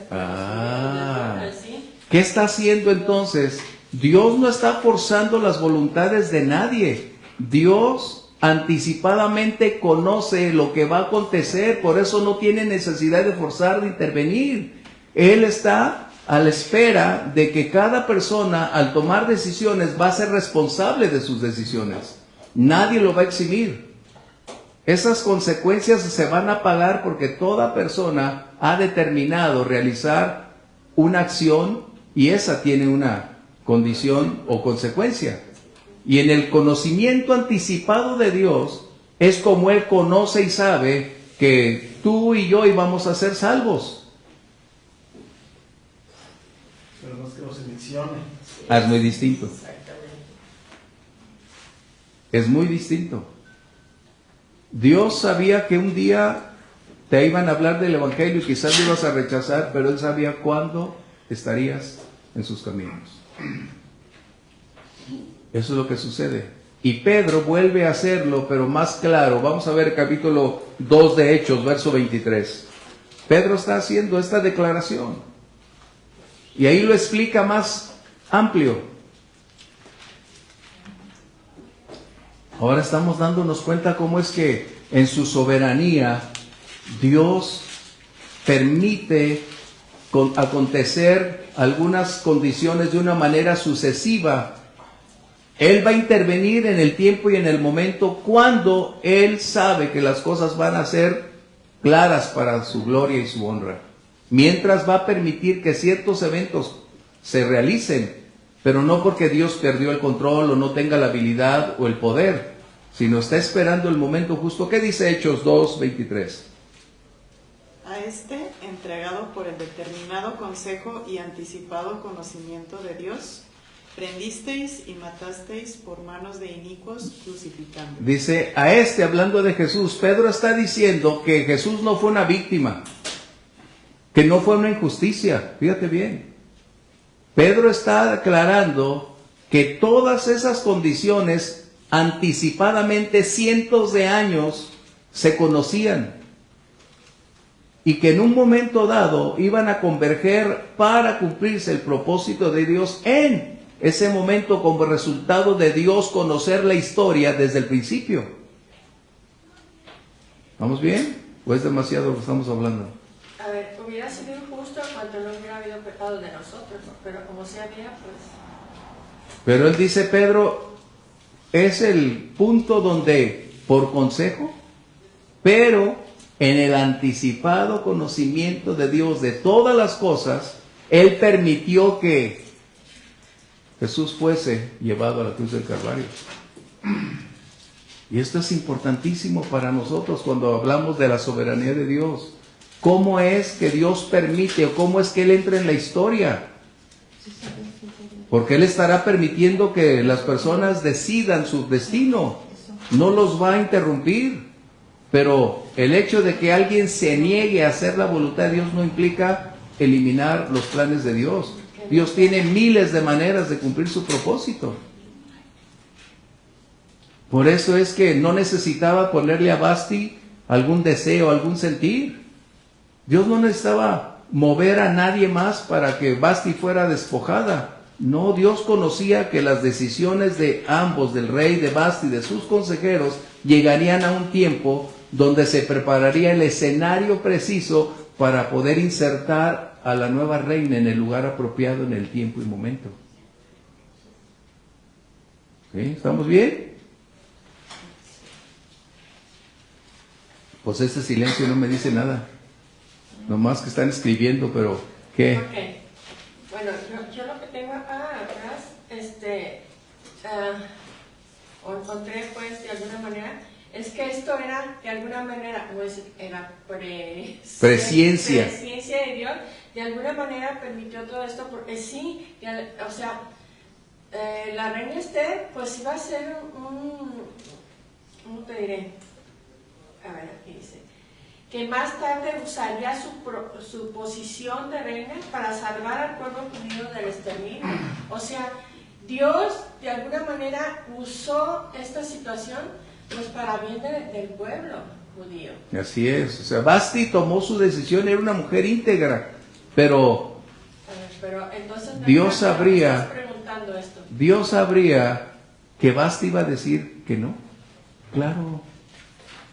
¿sí? ¿Qué está haciendo entonces? Dios no está forzando las voluntades de nadie. Dios anticipadamente conoce lo que va a acontecer, por eso no tiene necesidad de forzar, de intervenir. Él está a la espera de que cada persona al tomar decisiones va a ser responsable de sus decisiones. Nadie lo va a eximir. Esas consecuencias se van a pagar porque toda persona ha determinado realizar una acción y esa tiene una condición o consecuencia. Y en el conocimiento anticipado de Dios es como Él conoce y sabe que tú y yo íbamos a ser salvos. Pero no es que los seleccione. Es muy distinto. Es muy distinto. Dios sabía que un día te iban a hablar del Evangelio y quizás lo ibas a rechazar, pero Él sabía cuándo estarías en sus caminos. Eso es lo que sucede. Y Pedro vuelve a hacerlo, pero más claro. Vamos a ver el capítulo 2 de Hechos, verso 23. Pedro está haciendo esta declaración. Y ahí lo explica más amplio. Ahora estamos dándonos cuenta cómo es que en su soberanía Dios permite acontecer algunas condiciones de una manera sucesiva. Él va a intervenir en el tiempo y en el momento cuando Él sabe que las cosas van a ser claras para su gloria y su honra. Mientras va a permitir que ciertos eventos se realicen, pero no porque Dios perdió el control o no tenga la habilidad o el poder, sino está esperando el momento justo. ¿Qué dice Hechos 2:23? A este, entregado por el determinado consejo y anticipado conocimiento de Dios, prendisteis y matasteis por manos de inicuos, crucificando. Dice, a este, hablando de Jesús, Pedro está diciendo que Jesús no fue una víctima, que no fue una injusticia. Fíjate bien. Pedro está aclarando que todas esas condiciones anticipadamente cientos de años se conocían y que en un momento dado iban a converger para cumplirse el propósito de Dios en ese momento como resultado de Dios conocer la historia desde el principio. ¿Vamos bien? ¿O es demasiado lo que estamos hablando? A ver, hubiera sido injusto cuando no hubiera habido pecado de nosotros, ¿no? Pero como se había, pues... Pero él dice, Pedro, es el punto donde, por consejo, pero en el anticipado conocimiento de Dios de todas las cosas, Él permitió que Jesús fuese llevado a la cruz del Calvario. Y esto es importantísimo para nosotros cuando hablamos de la soberanía de Dios. ¿Cómo es que Dios permite o cómo es que Él entra en la historia? Porque Él estará permitiendo que las personas decidan su destino. No los va a interrumpir. Pero el hecho de que alguien se niegue a hacer la voluntad de Dios no implica eliminar los planes de Dios. Dios tiene miles de maneras de cumplir su propósito. Por eso es que no necesitaba ponerle a Basti algún deseo, algún sentir. Dios no necesitaba mover a nadie más para que Basti fuera despojada. No, Dios conocía que las decisiones de ambos, del rey, de Basti, de sus consejeros, llegarían a un tiempo donde se prepararía el escenario preciso para poder insertar a la nueva reina en el lugar apropiado, en el tiempo y momento. ¿Sí? ¿Estamos bien? Pues este silencio no me dice nada. Nomás que están escribiendo, pero ¿qué? Okay. Bueno, yo lo que tengo acá atrás, encontré pues de alguna manera, es que esto era de alguna manera, como decir, era presciencia de Dios, de alguna manera permitió todo esto, porque sí, o sea, la reina Esther pues iba a ser ¿cómo te diré? A ver, aquí dice, que más tarde usaría su posición de reina para salvar al pueblo judío del exterminio. O sea, Dios de alguna manera usó esta situación pues para bien del pueblo judío. Así es, o sea, Vasti tomó su decisión, era una mujer íntegra, pero Entonces Dios sabría que Vasti iba a decir que no. Claro.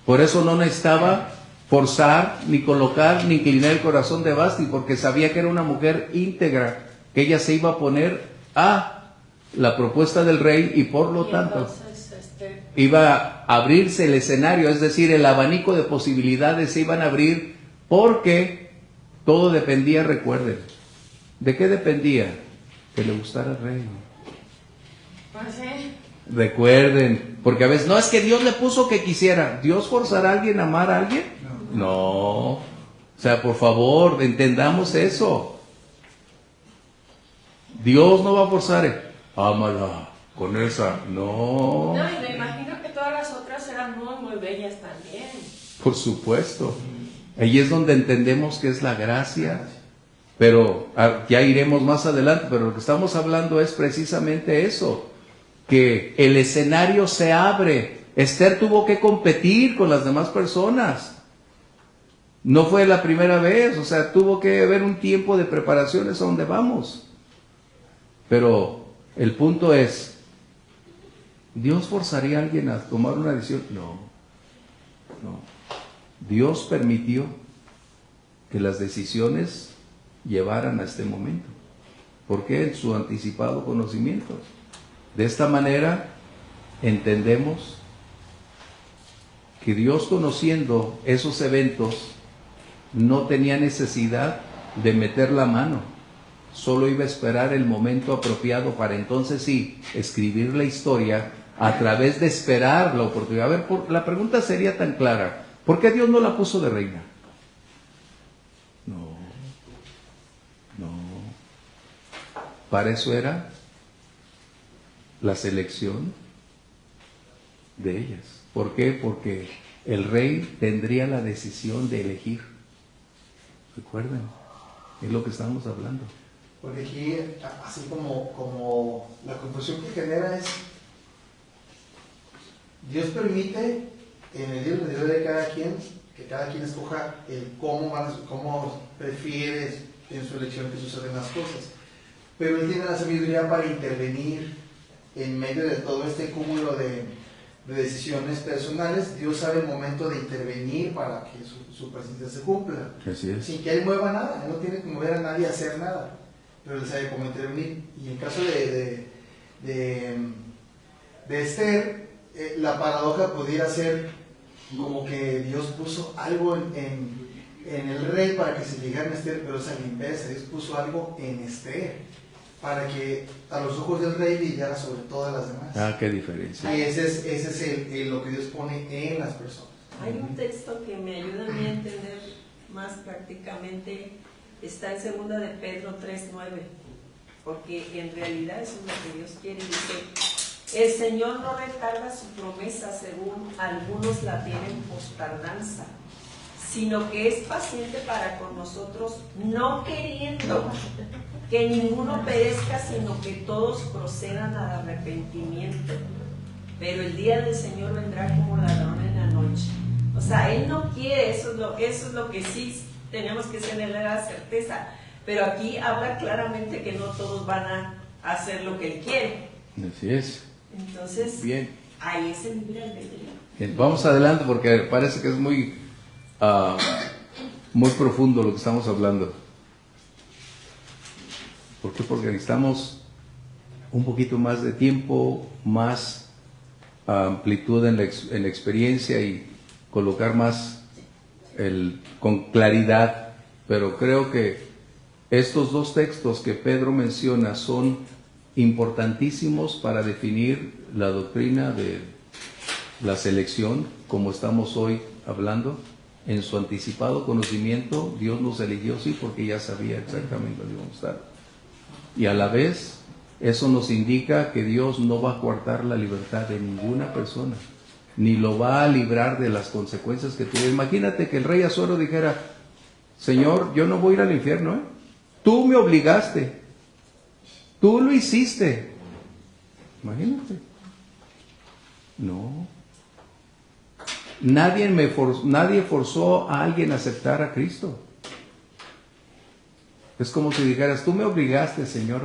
Por eso no necesitaba forzar, ni colocar, ni inclinar el corazón de Vasti, porque sabía que era una mujer íntegra, que ella se iba a poner a la propuesta del rey y por lo tanto iba a abrirse el escenario, es decir, el abanico de posibilidades se iban a abrir, porque todo dependía, recuerden, ¿de qué dependía? Que le gustara al rey. Pues sí. Recuerden, porque a veces, no, es que Dios le puso que quisiera. ¿Dios forzará a alguien a amar a alguien? No. O sea, por favor, entendamos eso. Dios no va a forzar, ámala con esa. No. No, y me imagino que todas las otras eran muy bellas también. Por supuesto. Ahí es donde entendemos que es la gracia. Pero ya iremos más adelante, pero lo que estamos hablando es precisamente eso. Que el escenario se abre. Esther tuvo que competir con las demás personas. No fue la primera vez, o sea, tuvo que haber un tiempo de preparaciones a donde vamos. Pero el punto es, ¿Dios forzaría a alguien a tomar una decisión? No. Dios permitió que las decisiones llevaran a este momento. ¿Por qué? En su anticipado conocimiento. De esta manera entendemos que Dios, conociendo esos eventos, no tenía necesidad de meter la mano, solo iba a esperar el momento apropiado para entonces sí escribir la historia a través de esperar la oportunidad. A ver, la pregunta sería tan clara: ¿por qué Dios no la puso de reina? No. Para eso era la selección de ellas. ¿Por qué? Porque el rey tendría la decisión de elegir. Recuerden, es lo que estamos hablando. Porque aquí, así como la confusión que genera es, Dios permite en el libre albedrío de cada quien, que cada quien escoja el cómo prefieres en su elección que suceden las cosas. Pero Él tiene la sabiduría para intervenir en medio de todo este cúmulo de decisiones personales. Dios sabe el momento de intervenir para que su presencia se cumpla. Así es. Sin que Él mueva nada. Él no tiene que mover a nadie a hacer nada. Pero Él sabe cómo intervenir. Y en el caso de Esther, la paradoja pudiera ser como que Dios puso algo en el rey para que se fijara en Esther, pero es a la inversa. Dios puso algo en Esther para que a los ojos del rey brillara sobre todas las demás. Ah, qué diferencia. Y ese es lo que Dios pone en las personas. Hay un texto que me ayuda a mí a entender más prácticamente, está en 2 de Pedro 3:9, porque en realidad eso es lo que Dios quiere. Dice: el Señor no retarda su promesa según algunos la tienen por tardanza, sino que es paciente para con nosotros, no queriendo que ninguno perezca, sino que todos procedan al arrepentimiento. Pero el día del Señor vendrá como ladrón en la noche. O sea, Él no quiere, eso es lo que sí tenemos que tener la certeza. Pero aquí habla claramente que no todos van a hacer lo que Él quiere. Así es. Entonces, bien, ahí es el libre albedrío. Bien, vamos adelante porque parece que es muy profundo lo que estamos hablando. ¿Por qué? Porque necesitamos un poquito más de tiempo, más amplitud en la experiencia y colocar más con claridad. Pero creo que estos dos textos que Pedro menciona son importantísimos para definir la doctrina de la selección, como estamos hoy hablando. En su anticipado conocimiento, Dios nos eligió, sí, porque ya sabía exactamente dónde íbamos a estar. Y a la vez, eso nos indica que Dios no va a coartar la libertad de ninguna persona. ni lo va a librar de las consecuencias que tuvo. Imagínate que el rey Azuero dijera, Señor, yo no voy a ir al infierno, ¿eh? Tú me obligaste, tú lo hiciste. Imagínate. No. Nadie forzó a alguien a aceptar a Cristo. Es como si dijeras, tú me obligaste, Señor,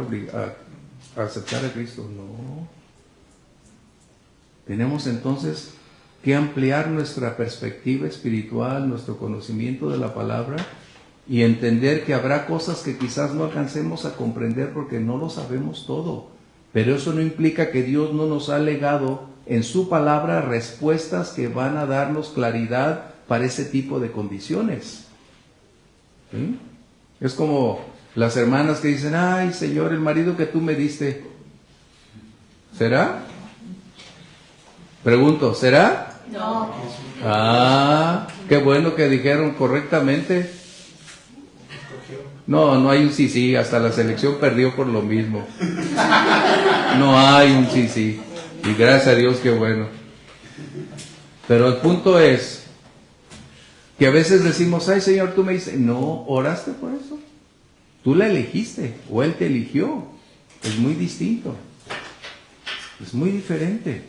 a aceptar a Cristo. No. Tenemos entonces que ampliar nuestra perspectiva espiritual, nuestro conocimiento de la palabra y entender que habrá cosas que quizás no alcancemos a comprender porque no lo sabemos todo. Pero eso no implica que Dios no nos ha legado en su palabra respuestas que van a darnos claridad para ese tipo de condiciones. ¿Sí? Es como las hermanas que dicen, ay Señor, el marido que tú me diste, ¿será? Pregunto, ¿será? No. Ah, qué bueno que dijeron correctamente. No hay un sí, hasta la selección perdió por lo mismo. No hay un sí. Y gracias a Dios, qué bueno. Pero el punto es que a veces decimos, ay Señor, tú me dices, no, oraste por eso. Tú la elegiste o Él te eligió. Es muy distinto. Es muy diferente.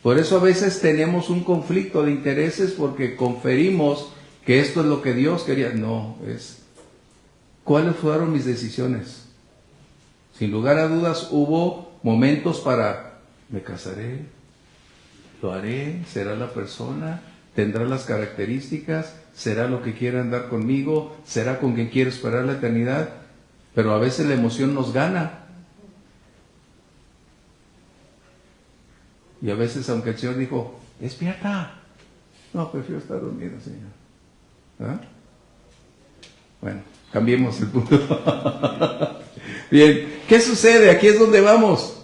Por eso a veces tenemos un conflicto de intereses porque conferimos que esto es lo que Dios quería. No, es ¿cuáles fueron mis decisiones? Sin lugar a dudas hubo momentos para, me casaré, lo haré, será la persona, tendrá las características, será lo que quiera andar conmigo, será con quien quiero esperar la eternidad, pero a veces la emoción nos gana. Y a veces, aunque el Señor dijo, despierta, no, prefiero estar dormido, Señor. ¿Ah? Bueno, cambiemos el punto. Bien, ¿qué sucede? Aquí es donde vamos.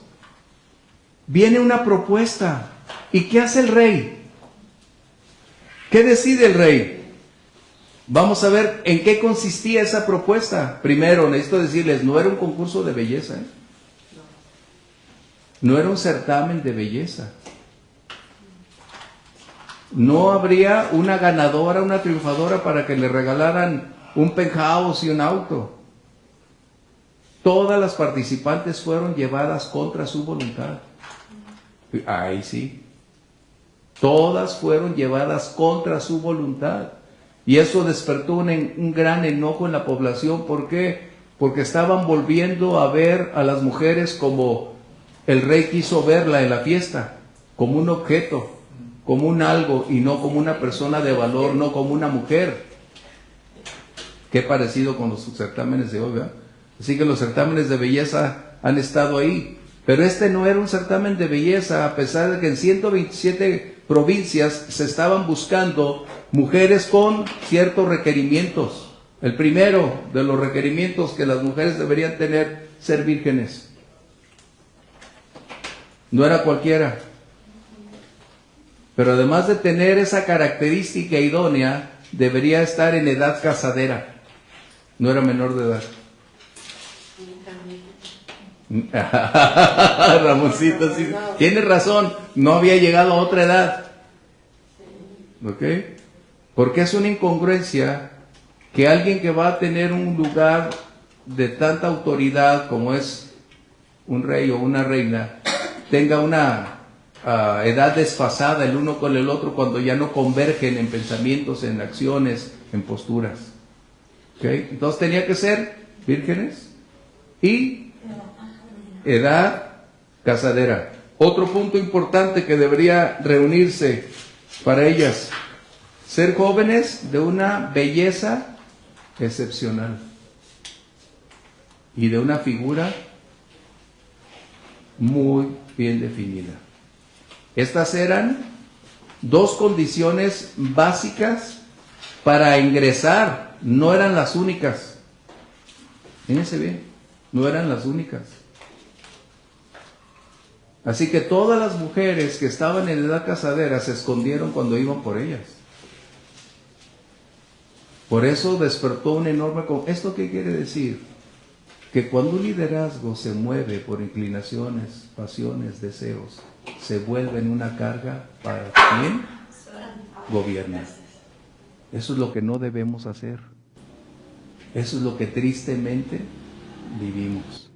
Viene una propuesta. ¿Y qué hace el rey? ¿Qué decide el rey? Vamos a ver en qué consistía esa propuesta. Primero, necesito decirles, no era un concurso de belleza, ¿eh? No era un certamen de belleza. No habría una ganadora, una triunfadora para que le regalaran un penthouse y un auto. Todas las participantes fueron llevadas contra su voluntad. Ahí sí. Todas fueron llevadas contra su voluntad. Y eso despertó un gran enojo en la población. ¿Por qué? Porque estaban volviendo a ver a las mujeres como el rey quiso verla en la fiesta, como un objeto, como un algo y no como una persona de valor, no como una mujer. Qué parecido con los certámenes de hoy, ¿verdad? Así que los certámenes de belleza han estado ahí. Pero este no era un certamen de belleza, a pesar de que en 127 provincias se estaban buscando mujeres con ciertos requerimientos. El primero de los requerimientos que las mujeres deberían tener, ser vírgenes. No era cualquiera. Pero además de tener esa característica idónea, debería estar en edad casadera. No era menor de edad. Ramoncito, sí. Tienes razón, no había llegado a otra edad. ¿Ok? Porque es una incongruencia que alguien que va a tener un lugar de tanta autoridad como es un rey o una reina, tenga una edad desfasada el uno con el otro cuando ya no convergen en pensamientos, en acciones, en posturas. ¿Okay? Entonces tenía que ser vírgenes y edad casadera. Otro punto importante que debería reunirse para ellas, ser jóvenes de una belleza excepcional y de una figura muy bien definida. Estas eran dos condiciones básicas para ingresar, no eran las únicas. Fíjense bien, no eran las únicas. Así que todas las mujeres que estaban en edad casadera se escondieron cuando iban por ellas. Por eso despertó un enorme... ¿Esto qué quiere decir? que cuando un liderazgo se mueve por inclinaciones, pasiones, deseos, se vuelve en una carga para quien gobierna. Eso es lo que no debemos hacer. Eso es lo que tristemente vivimos.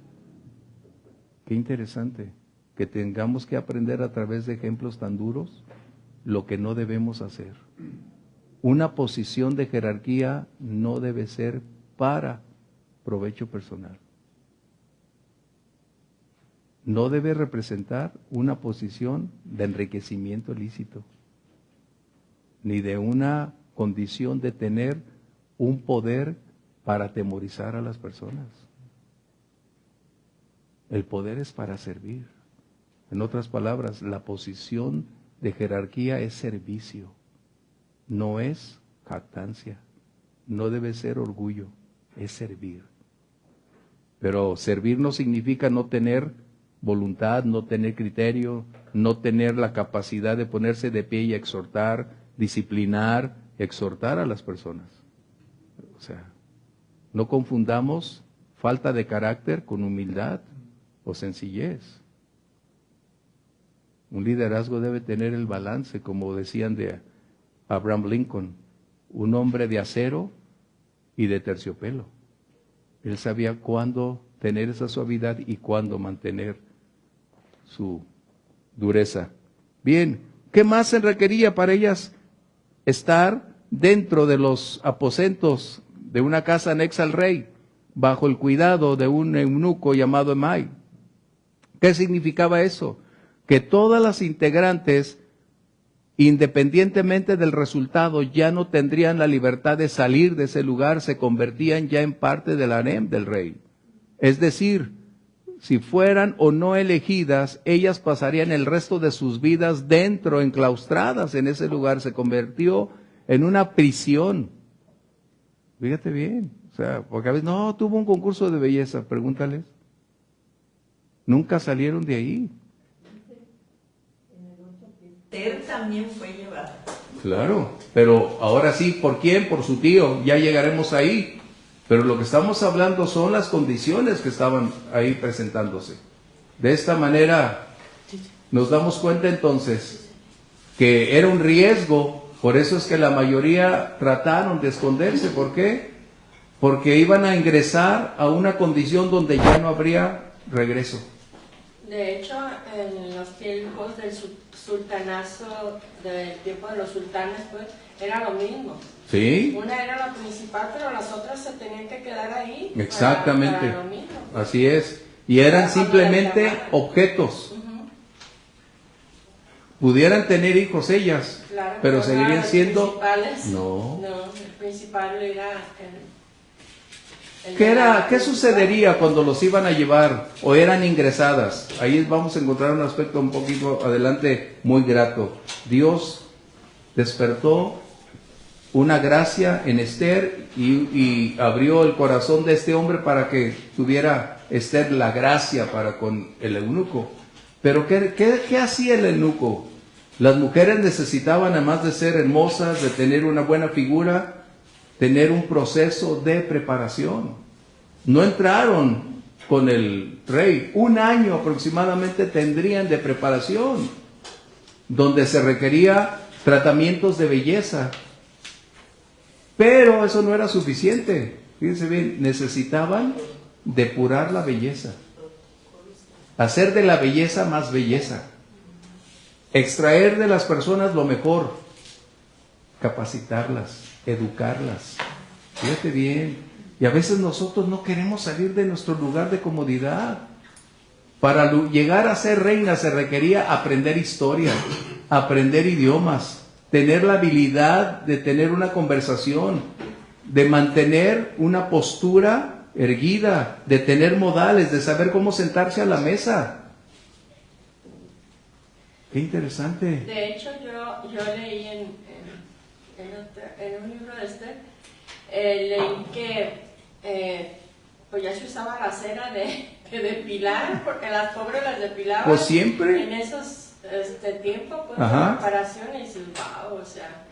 Qué interesante que tengamos que aprender a través de ejemplos tan duros lo que no debemos hacer. Una posición de jerarquía no debe ser para provecho personal. No debe representar una posición de enriquecimiento ilícito, ni de una condición de tener un poder para atemorizar a las personas. El poder es para servir. En otras palabras, la posición de jerarquía es servicio, no es jactancia, no debe ser orgullo, es servir. Pero servir no significa no tener voluntad, no tener criterio, no tener la capacidad de ponerse de pie y exhortar, disciplinar, exhortar a las personas. O sea, no confundamos falta de carácter con humildad o sencillez. Un liderazgo debe tener el balance, como decían de Abraham Lincoln, un hombre de acero y de terciopelo. Él sabía cuándo tener esa suavidad y cuándo mantener su dureza. Bien, ¿qué más se requería para ellas estar dentro de los aposentos de una casa anexa al rey, bajo el cuidado de un eunuco llamado Emai? ¿Qué significaba eso? Que todas las integrantes, independientemente del resultado, ya no tendrían la libertad de salir de ese lugar, se convertían ya en parte del harem del rey. Es decir, si fueran o no elegidas, ellas pasarían el resto de sus vidas dentro, enclaustradas en ese lugar. Se convirtió en una prisión. Fíjate bien, o sea, porque a veces, no, tuvo un concurso de belleza, pregúntales. Nunca salieron de ahí. Él también fue llevado. Claro, pero ahora sí, ¿por quién? Por su tío, ya llegaremos ahí. Pero lo que estamos hablando son las condiciones que estaban ahí presentándose. De esta manera nos damos cuenta entonces que era un riesgo, por eso es que la mayoría trataron de esconderse. ¿Por qué? Porque iban a ingresar a una condición donde ya no habría regreso. De hecho, en los tiempos del sultanazo, del tiempo de los sultanes, pues, era lo mismo. ¿Sí? Una era la principal, pero las otras se tenían que quedar ahí. Exactamente. Para lo mismo. Así es. Y eran simplemente objetos. Pudieran tener hijos ellas, Claro, pero seguirían siendo... principales. No. No, el principal era ¿Qué sucedería cuando los iban a llevar o eran ingresadas? Ahí vamos a encontrar un aspecto un poquito adelante muy grato. Dios despertó una gracia en Esther y abrió el corazón de este hombre para que tuviera Esther la gracia para con el eunuco. Pero ¿qué hacía el eunuco? Las mujeres necesitaban, además de ser hermosas, de tener una buena figura, tener un proceso de preparación. No entraron con el rey. 1 año aproximadamente tendrían de preparación, donde se requería tratamientos de belleza. Pero eso no era suficiente. Fíjense bien, necesitaban depurar la belleza, hacer de la belleza más belleza, extraer de las personas lo mejor, capacitarlas, educarlas. Fíjate bien, y a veces nosotros no queremos salir de nuestro lugar de comodidad. Para llegar a ser reina se requería aprender historia, aprender idiomas, tener la habilidad de tener una conversación, de mantener una postura erguida, de tener modales, de saber cómo sentarse a la mesa. Qué interesante. De hecho, yo leí en un libro de Esther, leí que pues ya se usaba la cera de depilar, porque las pobres las depilaban. Pues siempre. En esos tiempos, pues, de preparación, y dices, wow, o sea,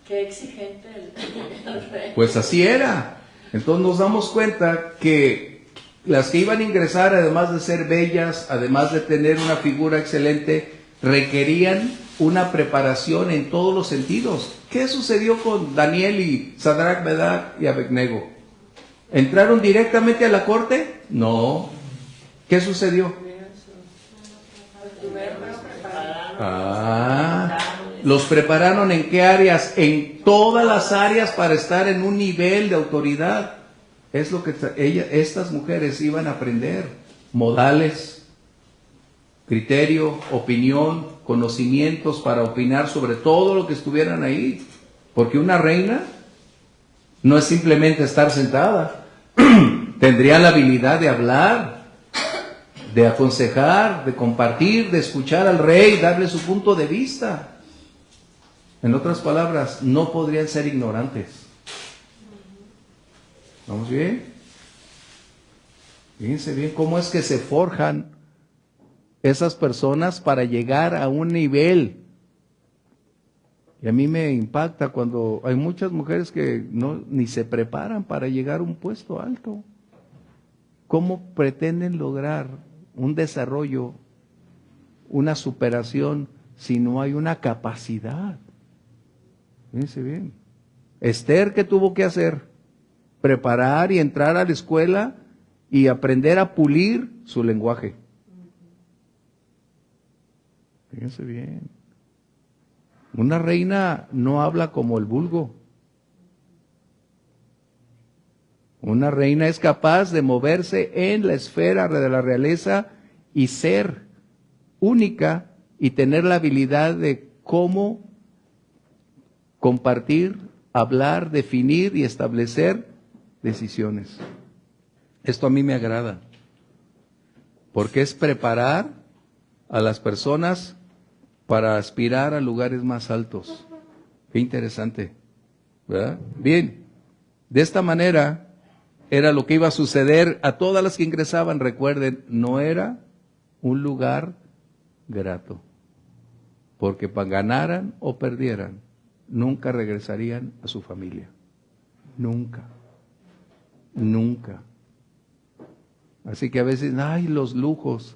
qué exigente el rey. Pues así era. Entonces nos damos cuenta que las que iban a ingresar, además de ser bellas, además de tener una figura excelente, requerían una preparación en todos los sentidos. ¿Qué sucedió con Daniel y Sadrach, Mesach y Abednego? ¿Entraron directamente a la corte? No. ¿Qué sucedió? ¿Los prepararon en qué áreas? En todas las áreas para estar en un nivel de autoridad. Es lo que estas mujeres iban a aprender. Modales, criterio, opinión, conocimientos para opinar sobre todo lo que estuvieran ahí. Porque una reina no es simplemente estar sentada. Tendría la habilidad de hablar, de aconsejar, de compartir, de escuchar al rey, darle su punto de vista. En otras palabras, no podrían ser ignorantes. ¿Vamos bien? Fíjense bien cómo es que se forjan esas personas para llegar a un nivel. Y a mí me impacta cuando hay muchas mujeres que ni se preparan para llegar a un puesto alto. ¿Cómo pretenden lograr un desarrollo, una superación, si no hay una capacidad? Fíjense bien. Esther, ¿qué tuvo que hacer? Preparar y entrar a la escuela y aprender a pulir su lenguaje. Fíjense bien. Una reina no habla como el vulgo. Una reina es capaz de moverse en la esfera de la realeza y ser única y tener la habilidad de cómo compartir, hablar, definir y establecer decisiones. Esto a mí me agrada, porque es preparar a las personas para aspirar a lugares más altos. Qué interesante, ¿verdad? Bien, de esta manera era lo que iba a suceder a todas las que ingresaban. Recuerden, no era un lugar grato, porque ganaran o perdieran, nunca regresarían a su familia. Nunca. Nunca. Así que a veces, ay, los lujos.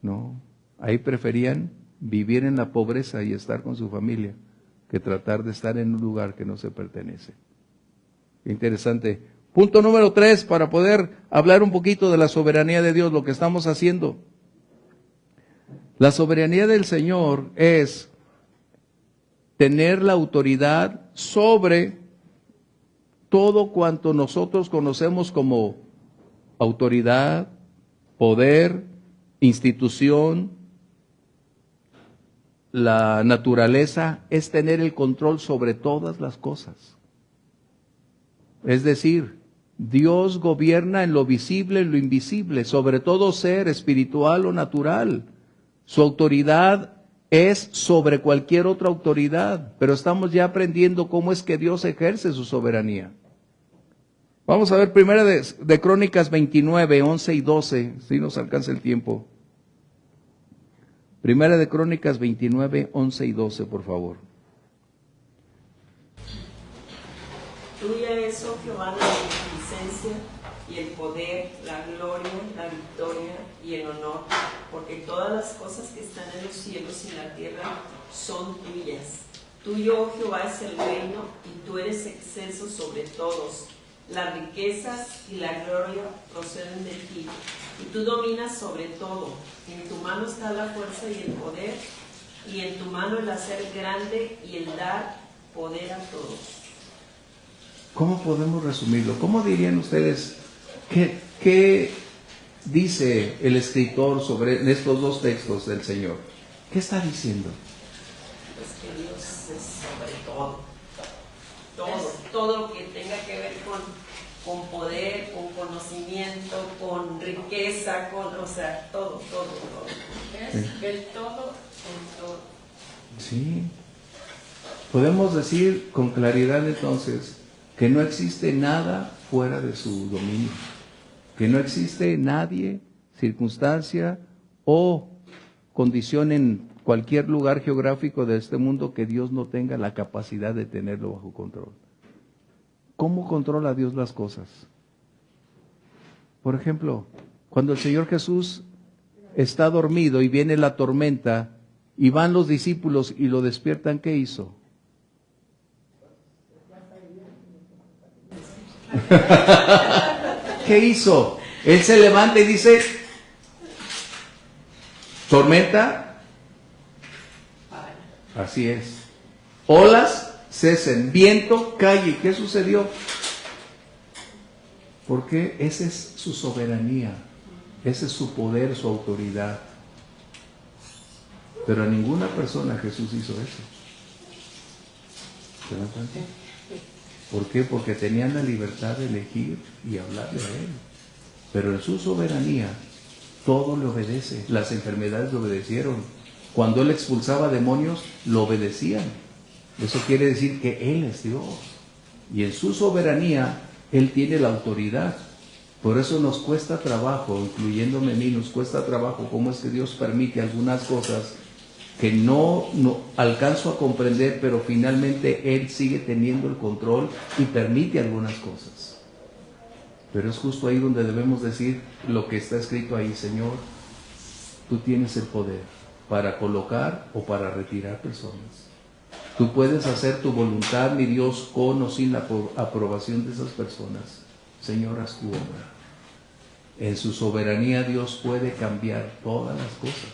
No, ahí preferían vivir en la pobreza y estar con su familia que tratar de estar en un lugar que no se pertenece. Interesante. Punto número 3, para poder hablar un poquito de la soberanía de Dios, lo que estamos haciendo. La soberanía del Señor es tener la autoridad sobre todo cuanto nosotros conocemos como autoridad, poder, institución. La naturaleza es tener el control sobre todas las cosas. Es decir, Dios gobierna en lo visible, en lo invisible, sobre todo ser espiritual o natural. Su autoridad es sobre cualquier otra autoridad, pero estamos ya aprendiendo cómo es que Dios ejerce su soberanía. Vamos a ver primera de Crónicas 29, 11 y 12, si nos alcanza el tiempo. Primera de Crónicas 29, 11 y 12, por favor. Tuya es, oh Jehová, la magnificencia y el poder, la gloria, la victoria y el honor, porque todas las cosas que están en los cielos y en la tierra son tuyas. Tuyo, oh Jehová, es el reino y tú eres excelso sobre todos. Las riquezas y la gloria proceden de ti, y tú dominas sobre todo. En tu mano está la fuerza y el poder, y en tu mano el hacer grande y el dar poder a todos. ¿Cómo podemos resumirlo? ¿Cómo dirían ustedes qué dice el escritor sobre estos dos textos del Señor? ¿Qué está diciendo? Pues que Dios es sobre todo. Todo lo que tenga que ver con poder, con conocimiento, con riqueza, todo. Es el todo en todo. Sí. Podemos decir con claridad entonces que no existe nada fuera de su dominio, que no existe nadie, circunstancia o condición en cualquier lugar geográfico de este mundo que Dios no tenga la capacidad de tenerlo bajo control. ¿Cómo controla Dios las cosas? Por ejemplo, cuando el Señor Jesús está dormido y viene la tormenta y van los discípulos y lo despiertan, ¿qué hizo? ¿Qué hizo? Él se levanta y dice, tormenta, así es. Olas, cesen, viento, calle. ¿Qué sucedió? Porque esa es su soberanía, ese es su poder, su autoridad. Pero a ninguna persona Jesús hizo eso. ¿Se dan cuenta? ¿Por qué? Porque tenían la libertad de elegir y hablarle a Él. Pero en su soberanía, todo le obedece. Las enfermedades le obedecieron. Cuando Él expulsaba demonios, lo obedecían. Eso quiere decir que Él es Dios. Y en su soberanía, Él tiene la autoridad. Por eso nos cuesta trabajo, incluyéndome a mí, nos cuesta trabajo cómo es que Dios permite algunas cosas que no alcanzo a comprender, pero finalmente Él sigue teniendo el control y permite algunas cosas. Pero es justo ahí donde debemos decir lo que está escrito ahí: Señor, tú tienes el poder para colocar o para retirar personas. Tú puedes hacer tu voluntad, mi Dios, con o sin la aprobación de esas personas. Señor, haz tu obra. En su soberanía Dios puede cambiar todas las cosas.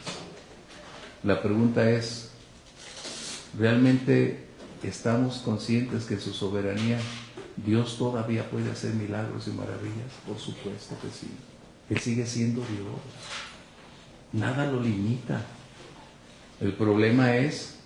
La pregunta es, ¿realmente estamos conscientes que en su soberanía Dios todavía puede hacer milagros y maravillas? Por supuesto que sí. Él sigue siendo Dios. Nada lo limita. El problema es